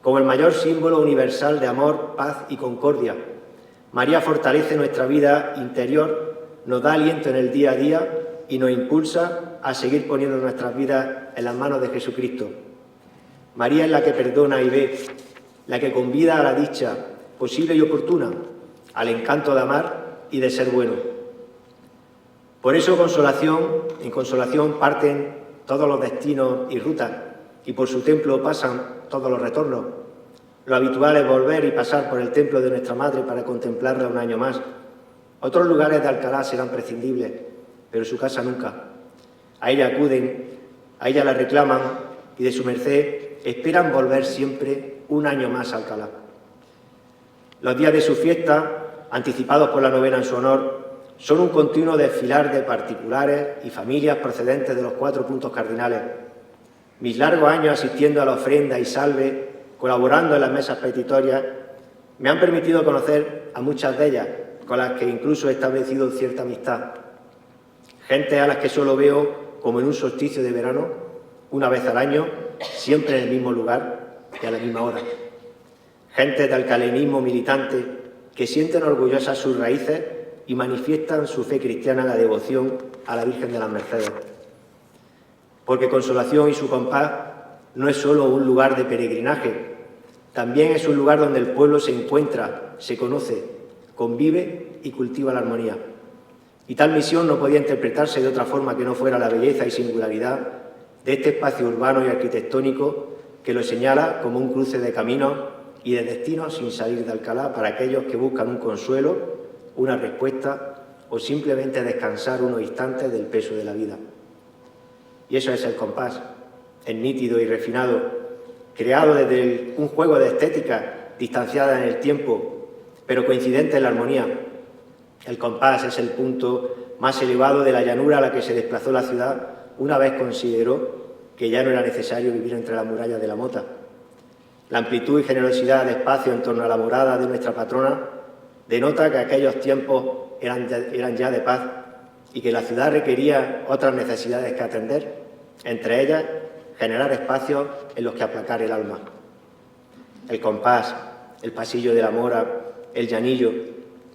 como el mayor símbolo universal de amor, paz y concordia. María fortalece nuestra vida interior, nos da aliento en el día a día y nos impulsa a seguir poniendo nuestras vidas en las manos de Jesucristo. María es la que perdona y ve, la que convida a la dicha posible y oportuna, al encanto de amar y de ser bueno. Por eso en consolación parten todos los destinos y rutas, y por su templo pasan todos los retornos. Lo habitual es volver y pasar por el templo de nuestra Madre para contemplarla un año más. Otros lugares de Alcalá serán prescindibles, pero su casa nunca. A ella acuden, a ella la reclaman y de su merced esperan volver siempre un año más a Alcalá. Los días de su fiesta, anticipados por la novena en su honor, son un continuo desfilar de particulares y familias procedentes de los 4 puntos cardinales. Mis largos años asistiendo a la ofrenda y salve, colaborando en las mesas petitorias, me han permitido conocer a muchas de ellas, con las que incluso he establecido cierta amistad. Gente a las que solo veo como en un solsticio de verano, una vez al año, siempre en el mismo lugar, y a la misma hora. Gentes de alcalainismo militante que sienten orgullosas sus raíces y manifiestan su fe cristiana en la devoción a la Virgen de las Mercedes. Porque Consolación y su compás no es solo un lugar de peregrinaje, también es un lugar donde el pueblo se encuentra, se conoce, convive y cultiva la armonía. Y tal misión no podía interpretarse de otra forma que no fuera la belleza y singularidad de este espacio urbano y arquitectónico que lo señala como un cruce de caminos y de destinos sin salir de Alcalá para aquellos que buscan un consuelo, una respuesta o simplemente descansar unos instantes del peso de la vida. Y eso es el compás, el nítido y refinado, creado desde un juego de estética distanciada en el tiempo, pero coincidente en la armonía. El compás es el punto más elevado de la llanura a la que se desplazó la ciudad una vez consideró que ya no era necesario vivir entre las murallas de la Mota. La amplitud y generosidad de espacio en torno a la morada de nuestra patrona denota que aquellos tiempos eran ya de paz y que la ciudad requería otras necesidades que atender, entre ellas generar espacios en los que aplacar el alma. El compás, el pasillo de la Mora, el llanillo,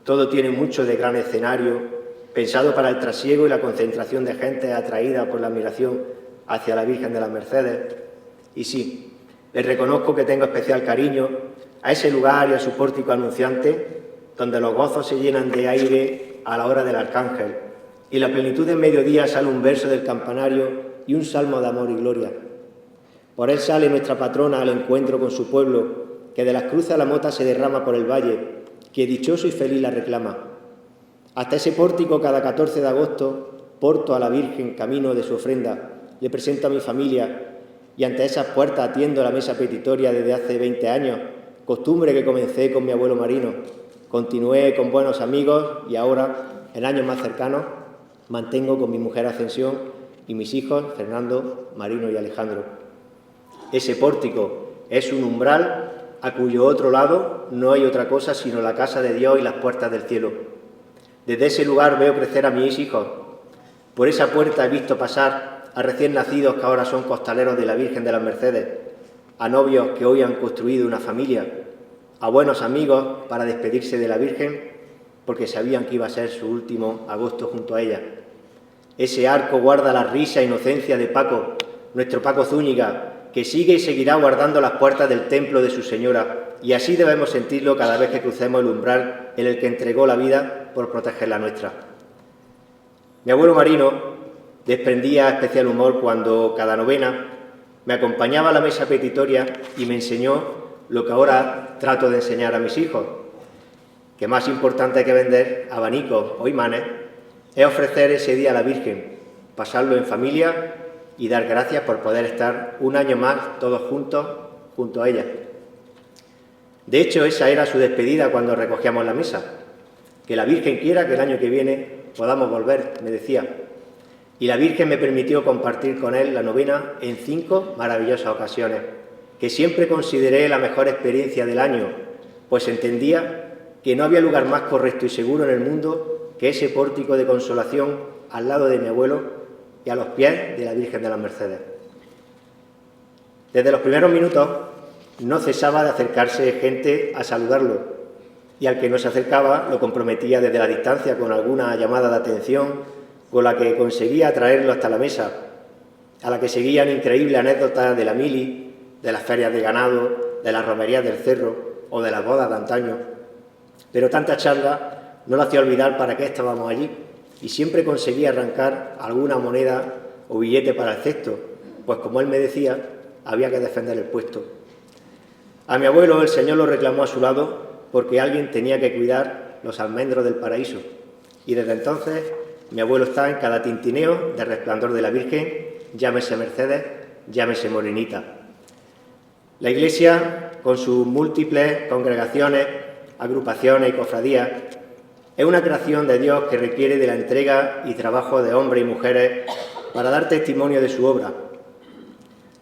todo tiene mucho de gran escenario, pensado para el trasiego y la concentración de gente atraída por la admiración hacia la Virgen de las Mercedes. Y sí, les reconozco que tengo especial cariño a ese lugar y a su pórtico anunciante, donde los gozos se llenan de aire a la hora del arcángel, y en la plenitud del mediodía sale un verso del campanario y un salmo de amor y gloria. Por él sale nuestra patrona al encuentro con su pueblo, que de las cruces a la Mota se derrama por el valle, que dichoso y feliz la reclama. Hasta ese pórtico, cada 14 de agosto, porto a la Virgen camino de su ofrenda, le presento a mi familia, y ante esas puertas atiendo la mesa petitoria desde hace 20 años, costumbre que comencé con mi abuelo Marino. Continué con buenos amigos y ahora, en años más cercanos, mantengo con mi mujer Ascensión y mis hijos Fernando, Marino y Alejandro. Ese pórtico es un umbral a cuyo otro lado no hay otra cosa sino la casa de Dios y las puertas del cielo. Desde ese lugar veo crecer a mis hijos. Por esa puerta he visto pasar a recién nacidos que ahora son costaleros de la Virgen de las Mercedes, a novios que hoy han construido una familia, a buenos amigos para despedirse de la Virgen porque sabían que iba a ser su último agosto junto a ella. Ese arco guarda la risa e inocencia de Paco, nuestro Paco Zúñiga, que sigue y seguirá guardando las puertas del templo de su señora, y así debemos sentirlo cada vez que crucemos el umbral en el que entregó la vida por proteger la nuestra. Mi abuelo Marino desprendía especial humor cuando, cada novena, me acompañaba a la mesa petitoria y me enseñó lo que ahora trato de enseñar a mis hijos, que más importante que vender abanicos o imanes es ofrecer ese día a la Virgen, pasarlo en familia y dar gracias por poder estar un año más todos juntos junto a ella. De hecho, esa era su despedida cuando recogíamos la mesa. Que la Virgen quiera que el año que viene podamos volver, me decía. Y la Virgen me permitió compartir con él la novena en 5 maravillosas ocasiones, que siempre consideré la mejor experiencia del año, pues entendía que no había lugar más correcto y seguro en el mundo que ese pórtico de consolación al lado de mi abuelo y a los pies de la Virgen de las Mercedes. Desde los primeros minutos no cesaba de acercarse gente a saludarlo, y al que no se acercaba lo comprometía desde la distancia con alguna llamada de atención con la que conseguía atraerlo hasta la mesa, a la que seguían increíbles anécdotas de la mili, de las ferias de ganado, de las romerías del cerro o de las bodas de antaño. Pero tanta charla no lo hacía olvidar para qué estábamos allí, y siempre conseguía arrancar alguna moneda o billete para el cesto, pues como él me decía, había que defender el puesto. A mi abuelo el Señor lo reclamó a su lado porque alguien tenía que cuidar los almendros del paraíso, y desde entonces mi abuelo está en cada tintineo de resplandor de la Virgen, llámese Mercedes, llámese Morenita. La Iglesia, con sus múltiples congregaciones, agrupaciones y cofradías, es una creación de Dios que requiere de la entrega y trabajo de hombres y mujeres para dar testimonio de su obra.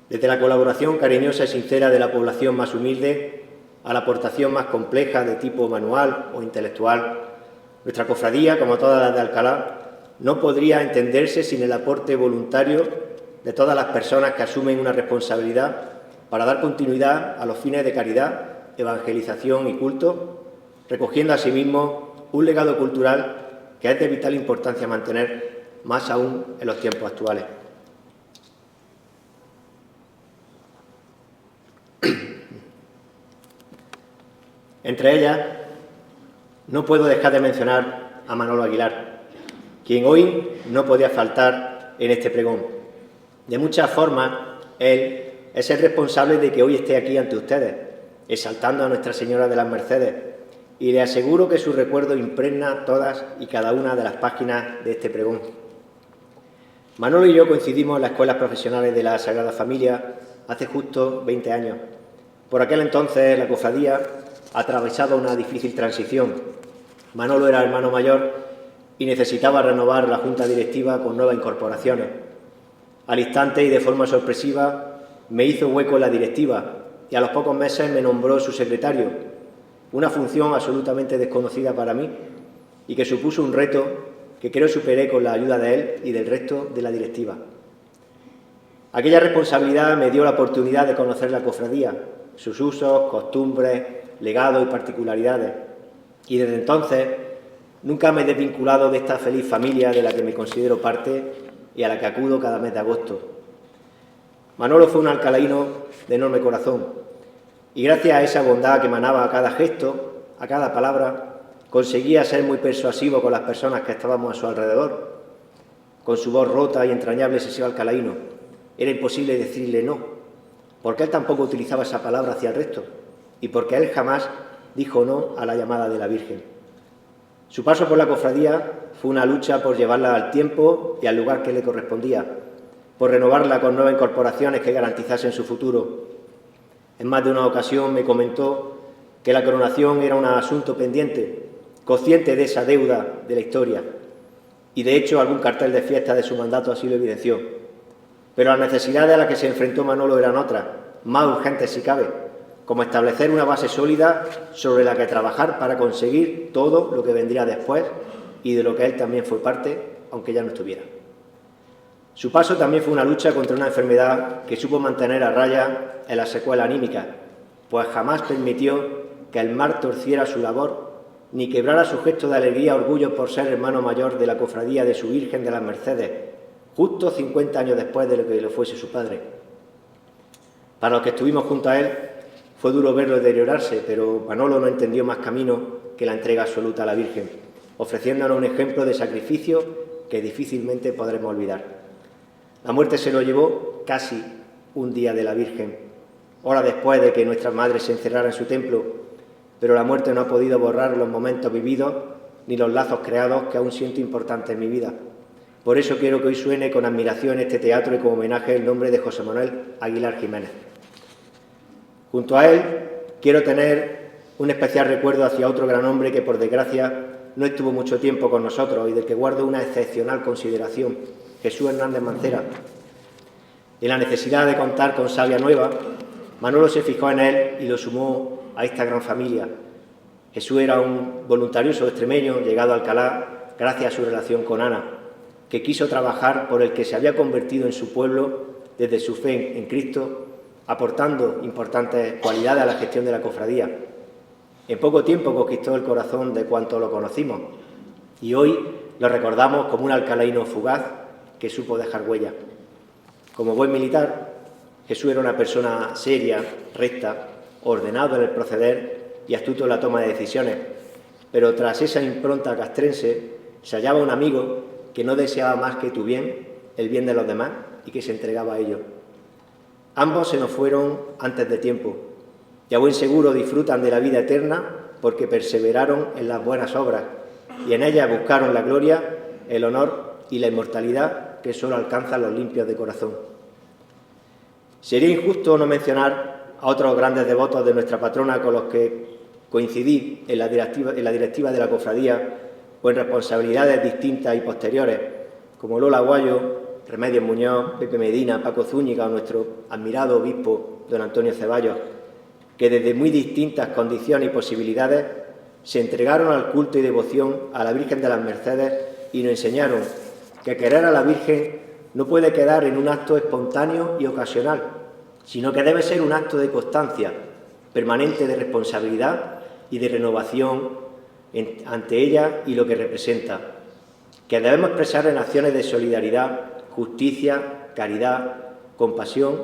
Desde la colaboración cariñosa y sincera de la población más humilde a la aportación más compleja de tipo manual o intelectual, nuestra cofradía, como todas las de Alcalá, no podría entenderse sin el aporte voluntario de todas las personas que asumen una responsabilidad para dar continuidad a los fines de caridad, evangelización y culto, recogiendo asimismo un legado cultural que es de vital importancia mantener, más aún en los tiempos actuales. Entre ellas, no puedo dejar de mencionar a Manolo Aguilar, quien hoy no podía faltar en este pregón. De muchas formas, él es el responsable de que hoy esté aquí ante ustedes, exaltando a Nuestra Señora de las Mercedes, y le aseguro que su recuerdo impregna todas y cada una de las páginas de este pregón. Manolo y yo coincidimos en las escuelas profesionales de la Sagrada Familia hace justo 20 años. Por aquel entonces la cofradía atravesaba una difícil transición. Manolo era hermano mayor y necesitaba renovar la junta directiva con nuevas incorporaciones. Al instante y de forma sorpresiva me hizo hueco en la directiva y a los pocos meses me nombró su secretario, una función absolutamente desconocida para mí y que supuso un reto que creo superé con la ayuda de él y del resto de la directiva. Aquella responsabilidad me dio la oportunidad de conocer la cofradía, sus usos, costumbres, legados y particularidades, y desde entonces nunca me he desvinculado de esta feliz familia de la que me considero parte y a la que acudo cada mes de agosto. Manolo fue un alcalaíno de enorme corazón, y gracias a esa bondad que emanaba a cada gesto, a cada palabra, conseguía ser muy persuasivo con las personas que estábamos a su alrededor. Con su voz rota y entrañable ese alcalaíno, era imposible decirle no, porque él tampoco utilizaba esa palabra hacia el resto, y porque él jamás dijo no a la llamada de la Virgen. Su paso por la cofradía fue una lucha por llevarla al tiempo y al lugar que le correspondía, por renovarla con nuevas incorporaciones que garantizasen su futuro. En más de una ocasión me comentó que la coronación era un asunto pendiente, consciente de esa deuda de la historia, y de hecho algún cartel de fiesta de su mandato así lo evidenció. Pero las necesidades a las que se enfrentó Manolo eran otras, más urgentes si cabe, como establecer una base sólida sobre la que trabajar para conseguir todo lo que vendría después y de lo que él también fue parte, aunque ya no estuviera. Su paso también fue una lucha contra una enfermedad que supo mantener a raya en la secuela anímica, pues jamás permitió que el mal torciera su labor ni quebrara su gesto de alegría y orgullo por ser hermano mayor de la cofradía de su Virgen de las Mercedes, justo 50 años después de lo que le fuese su padre. Para los que estuvimos junto a él, fue duro verlo deteriorarse, pero Manolo no entendió más camino que la entrega absoluta a la Virgen, ofreciéndonos un ejemplo de sacrificio que difícilmente podremos olvidar. La muerte se lo llevó casi un día de la Virgen, hora después de que nuestra madre se encerrara en su templo, pero la muerte no ha podido borrar los momentos vividos ni los lazos creados que aún siento importantes en mi vida. Por eso quiero que hoy suene con admiración este teatro y como homenaje el nombre de José Manuel Aguilar Jiménez. Junto a él quiero tener un especial recuerdo hacia otro gran hombre que por desgracia no estuvo mucho tiempo con nosotros y del que guardo una excepcional consideración, Jesús Hernández Mancera. En la necesidad de contar con savia nueva, Manolo se fijó en él y lo sumó a esta gran familia. Jesús era un voluntarioso extremeño llegado a Alcalá gracias a su relación con Ana, que quiso trabajar por el que se había convertido en su pueblo desde su fe en Cristo, aportando importantes cualidades a la gestión de la cofradía. En poco tiempo conquistó el corazón de cuantos lo conocimos y hoy lo recordamos como un alcalaíno fugaz que supo dejar huella. Como buen militar, Jesús era una persona seria, recta, ordenado en el proceder y astuto en la toma de decisiones, pero tras esa impronta castrense se hallaba un amigo que no deseaba más que tu bien, el bien de los demás, y que se entregaba a ello. Ambos se nos fueron antes de tiempo, y a buen seguro disfrutan de la vida eterna porque perseveraron en las buenas obras, y en ellas buscaron la gloria, el honor y la inmortalidad que solo alcanzan los limpios de corazón. Sería injusto no mencionar a otros grandes devotos de nuestra patrona con los que coincidí en la directiva de la cofradía o en responsabilidades distintas y posteriores, como Lola Aguayo, Remedios Muñoz, Pepe Medina, Paco Zúñiga o nuestro admirado obispo don Antonio Ceballos, que desde muy distintas condiciones y posibilidades se entregaron al culto y devoción a la Virgen de las Mercedes y nos enseñaron que querer a la Virgen no puede quedar en un acto espontáneo y ocasional, sino que debe ser un acto de constancia, permanente de responsabilidad y de renovación ante ella y lo que representa, que debemos expresar en acciones de solidaridad, justicia, caridad, compasión,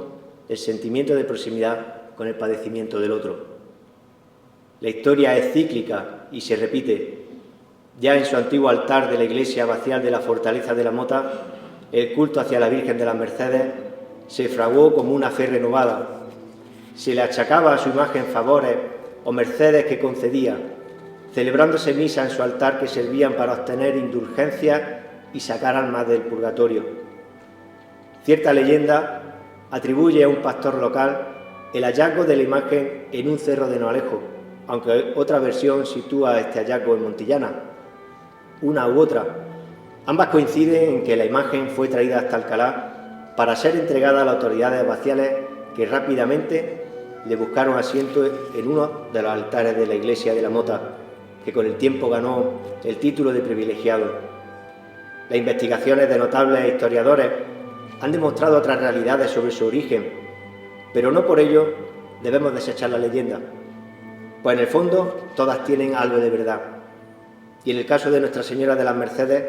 el sentimiento de proximidad con el padecimiento del otro. La historia es cíclica y se repite. Ya en su antiguo altar de la iglesia abacial de la Fortaleza de la Mota, el culto hacia la Virgen de las Mercedes se fraguó como una fe renovada. Se le achacaba a su imagen favores o mercedes que concedía, celebrándose misa en su altar que servían para obtener indulgencias y sacar almas del purgatorio. Cierta leyenda atribuye a un pastor local el hallazgo de la imagen en un cerro de no lejos, aunque otra versión sitúa este hallazgo en Montillana. Una u otra, ambas coinciden en que la imagen fue traída hasta Alcalá para ser entregada a las autoridades abaciales, que rápidamente le buscaron asiento en uno de los altares de la iglesia de la Mota, que con el tiempo ganó el título de privilegiado. Las investigaciones de notables historiadores han demostrado otras realidades sobre su origen, pero no por ello debemos desechar la leyenda, pues en el fondo todas tienen algo de verdad. Y en el caso de Nuestra Señora de las Mercedes,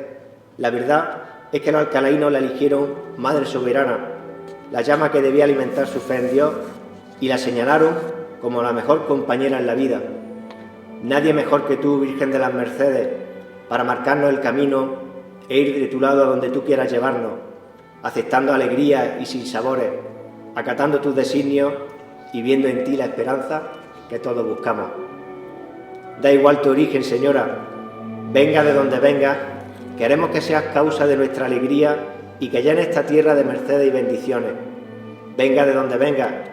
la verdad es que los alcalaínos la eligieron Madre Soberana, la llama que debía alimentar su fe en Dios, y la señalaron como la mejor compañera en la vida. Nadie mejor que tú, Virgen de las Mercedes, para marcarnos el camino e ir de tu lado a donde tú quieras llevarnos, aceptando alegrías y sinsabores, acatando tus designios y viendo en ti la esperanza que todos buscamos. Da igual tu origen, Señora, venga de donde venga, queremos que seas causa de nuestra alegría y que llene esta tierra de mercedes y bendiciones. Venga de donde venga,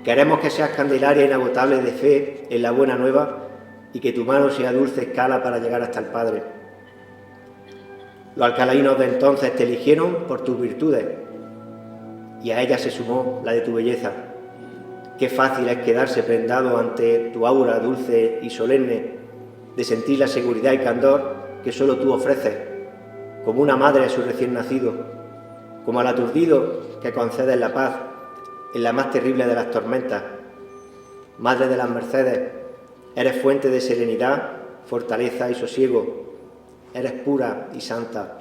queremos que seas candelaria inagotable de fe en la buena nueva y que tu mano sea dulce escala para llegar hasta el Padre. Los alcalaínos de entonces te eligieron por tus virtudes y a ellas se sumó la de tu belleza. Qué fácil es quedarse prendado ante tu aura dulce y solemne, de sentir la seguridad y candor que solo tú ofreces, como una madre a su recién nacido, como al aturdido que concedes la paz en la más terrible de las tormentas. Madre de las Mercedes, eres fuente de serenidad, fortaleza y sosiego, eres pura y santa.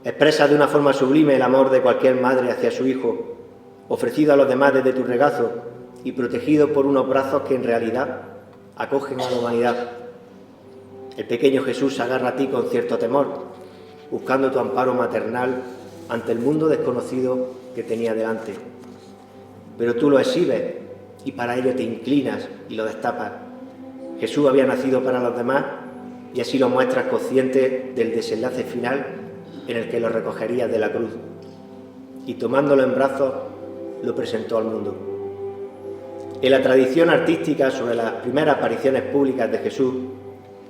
Expresa de una forma sublime el amor de cualquier madre hacia su hijo, ofrecido a los demás desde tu regazo y protegido por unos brazos que en realidad acogen a la humanidad. El pequeño Jesús se agarra a ti con cierto temor, buscando tu amparo maternal ante el mundo desconocido que tenía delante. Pero tú lo exhibes y para ello te inclinas y lo destapas. Jesús había nacido para los demás y así lo muestras consciente del desenlace final en el que lo recogerías de la cruz. Y tomándolo en brazos, lo presentó al mundo. En la tradición artística sobre las primeras apariciones públicas de Jesús,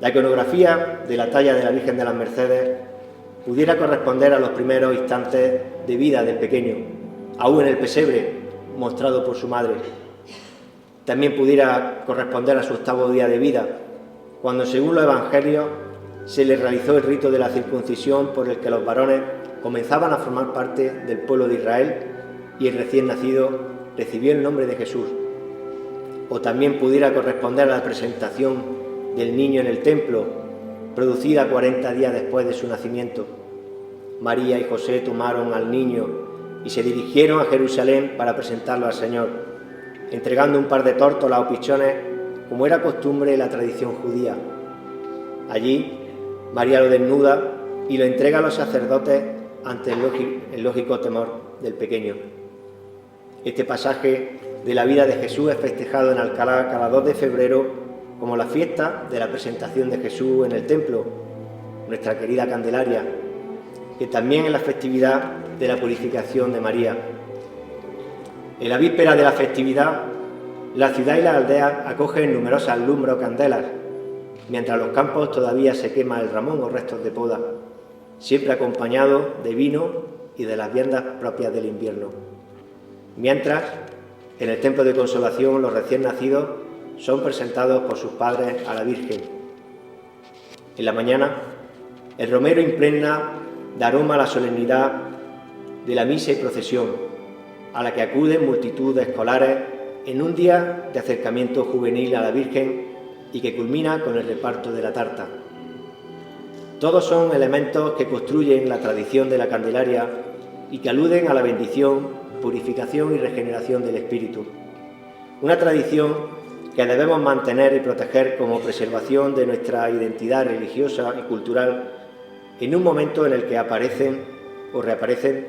la iconografía de la talla de la Virgen de las Mercedes pudiera corresponder a los primeros instantes de vida del pequeño, aún en el pesebre mostrado por su madre. También pudiera corresponder a su 8º día de vida, cuando según los evangelios se le realizó el rito de la circuncisión por el que los varones comenzaban a formar parte del pueblo de Israel y el recién nacido recibió el nombre de Jesús. O también pudiera corresponder a la presentación del niño en el templo, producida 40 días después de su nacimiento. María y José tomaron al niño y se dirigieron a Jerusalén para presentarlo al Señor, entregando un par de tórtolas o pichones, como era costumbre en la tradición judía. Allí, María lo desnuda y lo entrega a los sacerdotes ante el lógico temor del pequeño. Este pasaje de la vida de Jesús es festejado en Alcalá cada 2 de febrero como la fiesta de la presentación de Jesús en el templo, nuestra querida Candelaria, que también es la festividad de la purificación de María. En la víspera de la festividad, la ciudad y las aldeas acogen numerosas lumbres o candelas, mientras en los campos todavía se quema el ramón o restos de poda, siempre acompañado de vino y de las viandas propias del invierno. Mientras, en el templo de Consolación, los recién nacidos son presentados por sus padres a la Virgen. En la mañana, el romero impregna de aroma la solemnidad de la misa y procesión, a la que acuden multitud de escolares en un día de acercamiento juvenil a la Virgen y que culmina con el reparto de la tarta. Todos son elementos que construyen la tradición de la Candelaria y que aluden a la bendición, purificación y regeneración del espíritu. Una tradición que debemos mantener y proteger como preservación de nuestra identidad religiosa y cultural en un momento en el que aparecen o reaparecen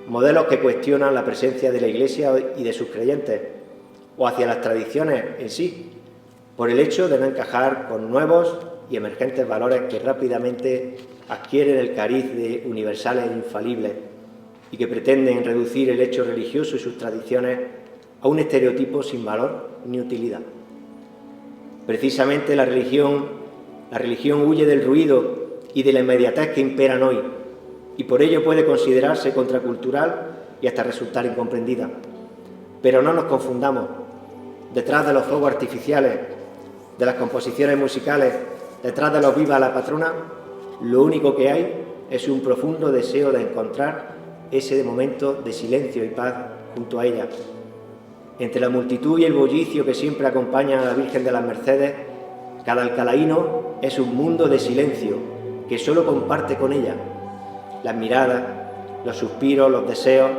modelos que cuestionan la presencia de la Iglesia y de sus creyentes, o hacia las tradiciones en sí, por el hecho de no encajar con nuevos y emergentes valores que rápidamente adquieren el cariz de universales e infalibles y que pretenden reducir el hecho religioso y sus tradiciones a un estereotipo sin valor ni utilidad. Precisamente la religión huye del ruido y de la inmediatez que imperan hoy, y por ello puede considerarse contracultural y hasta resultar incomprendida. Pero no nos confundamos. Detrás de los fuegos artificiales, de las composiciones musicales, detrás de los viva la patrona, lo único que hay es un profundo deseo de encontrar ese momento de silencio y paz junto a ella. Entre la multitud y el bullicio que siempre acompaña a la Virgen de las Mercedes, cada alcalaíno es un mundo de silencio que solo comparte con ella. Las miradas, los suspiros, los deseos,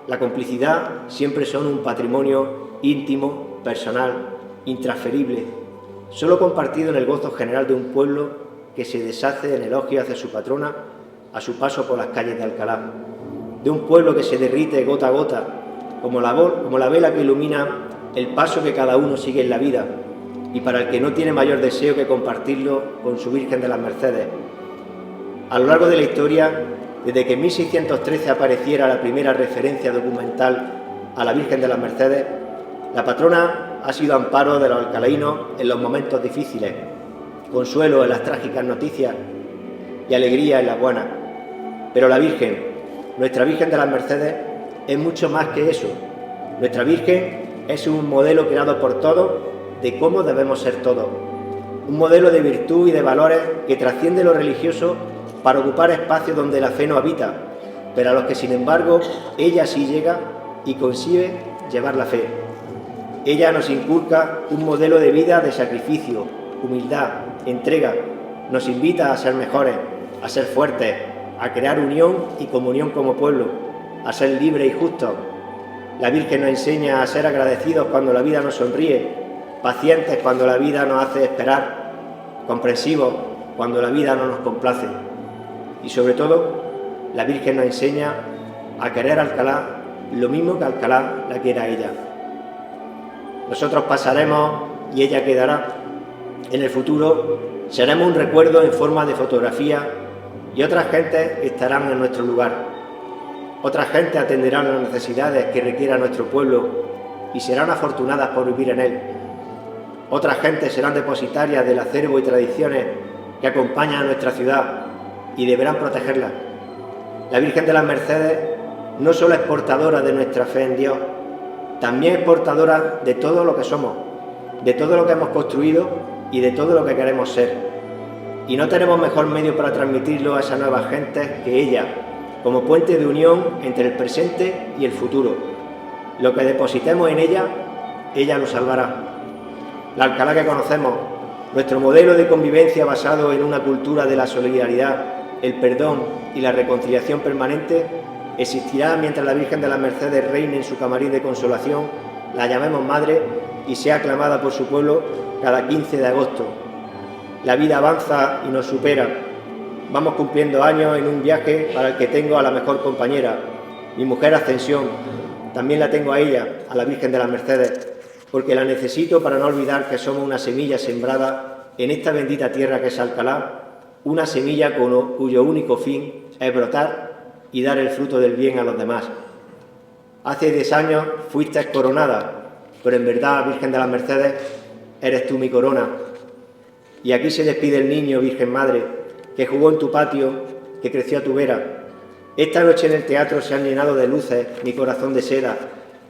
la complicidad siempre son un patrimonio íntimo, personal, intransferible, solo compartido en el gozo general de un pueblo que se deshace en elogios hacia su patrona a su paso por las calles de Alcalá, de un pueblo que se derrite gota a gota, como la vela que ilumina el paso que cada uno sigue en la vida, y para el que no tiene mayor deseo que compartirlo con su Virgen de las Mercedes. A lo largo de la historia, desde que en 1613 apareciera la primera referencia documental a la Virgen de las Mercedes, la patrona ha sido amparo de los alcalaínos en los momentos difíciles, consuelo en las trágicas noticias y alegría en las buenas. Pero la Virgen, nuestra Virgen de las Mercedes, es mucho más que eso. Nuestra Virgen es un modelo creado por todos de cómo debemos ser todos. Un modelo de virtud y de valores que trasciende lo religioso para ocupar espacios donde la fe no habita, pero a los que sin embargo ella sí llega y consigue llevar la fe. Ella nos inculca un modelo de vida de sacrificio, humildad, entrega. Nos invita a ser mejores, a ser fuertes, a crear unión y comunión como pueblo, a ser libres y justos. La Virgen nos enseña a ser agradecidos cuando la vida nos sonríe, pacientes cuando la vida nos hace esperar, comprensivos cuando la vida no nos complace. Y sobre todo, la Virgen nos enseña a querer Alcalá lo mismo que Alcalá la quiera ella. Nosotros pasaremos y ella quedará. En el futuro seremos un recuerdo en forma de fotografía y otras gentes estarán en nuestro lugar. Otras gentes atenderán las necesidades que requiera nuestro pueblo y serán afortunadas por vivir en él. Otras gentes serán depositarias del acervo y tradiciones que acompañan a nuestra ciudad y deberán protegerla. La Virgen de las Mercedes no solo es portadora de nuestra fe en Dios, también es portadora de todo lo que somos, de todo lo que hemos construido y de todo lo que queremos ser. Y no tenemos mejor medio para transmitirlo a esas nuevas gentes que ella, como puente de unión entre el presente y el futuro. Lo que depositemos en ella, ella lo salvará. La Alcalá que conocemos, nuestro modelo de convivencia basado en una cultura de la solidaridad, el perdón y la reconciliación permanente, existirá mientras la Virgen de las Mercedes reine en su camarín de consolación, la llamemos Madre y sea aclamada por su pueblo cada 15 de agosto. La vida avanza y nos supera. Vamos cumpliendo años en un viaje para el que tengo a la mejor compañera, mi mujer Ascensión. También la tengo a ella, a la Virgen de las Mercedes, porque la necesito para no olvidar que somos una semilla sembrada en esta bendita tierra que es Alcalá, una semilla cuyo único fin es brotar y dar el fruto del bien a los demás. Hace 10 años fuiste coronada, pero en verdad, Virgen de las Mercedes, eres tú mi corona. Y aquí se despide el niño, Virgen Madre, que jugó en tu patio, que creció a tu vera. Esta noche en el teatro se han llenado de luces mi corazón de seda,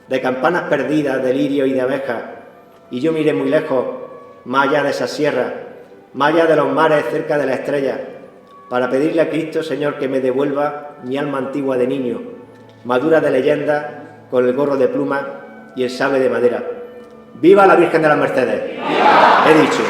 de campanas perdidas, de lirio y de abejas. Y yo miré muy lejos, más allá de esas sierras, más allá de los mares, cerca de las estrellas, para pedirle a Cristo, Señor, que me devuelva mi alma antigua de niño, madura de leyendas con el gorro de pluma y el sable de madera. ¡Viva la Virgen de las Mercedes! ¡Viva! He dicho.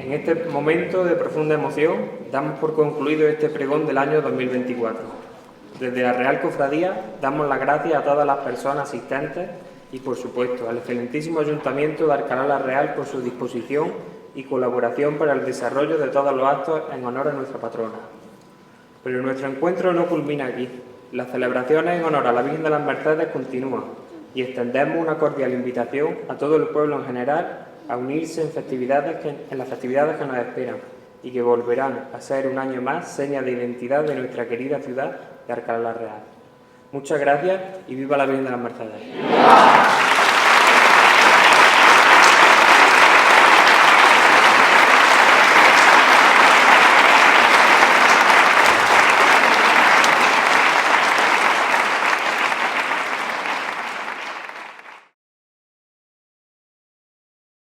En este momento de profunda emoción, damos por concluido este pregón del año 2024. Desde la Real Cofradía damos las gracias a todas las personas asistentes y, por supuesto, al excelentísimo Ayuntamiento de Alcalá la Real por su disposición y colaboración para el desarrollo de todos los actos en honor a nuestra patrona. Pero nuestro encuentro no culmina aquí. Las celebraciones en honor a la Virgen de las Mercedes continúan y extendemos una cordial invitación a todo el pueblo en general a unirse en las festividades que nos esperan y que volverán a ser un año más seña de identidad de nuestra querida ciudad de Alcalá la Real. Muchas gracias y viva la Virgen de las Mercedes.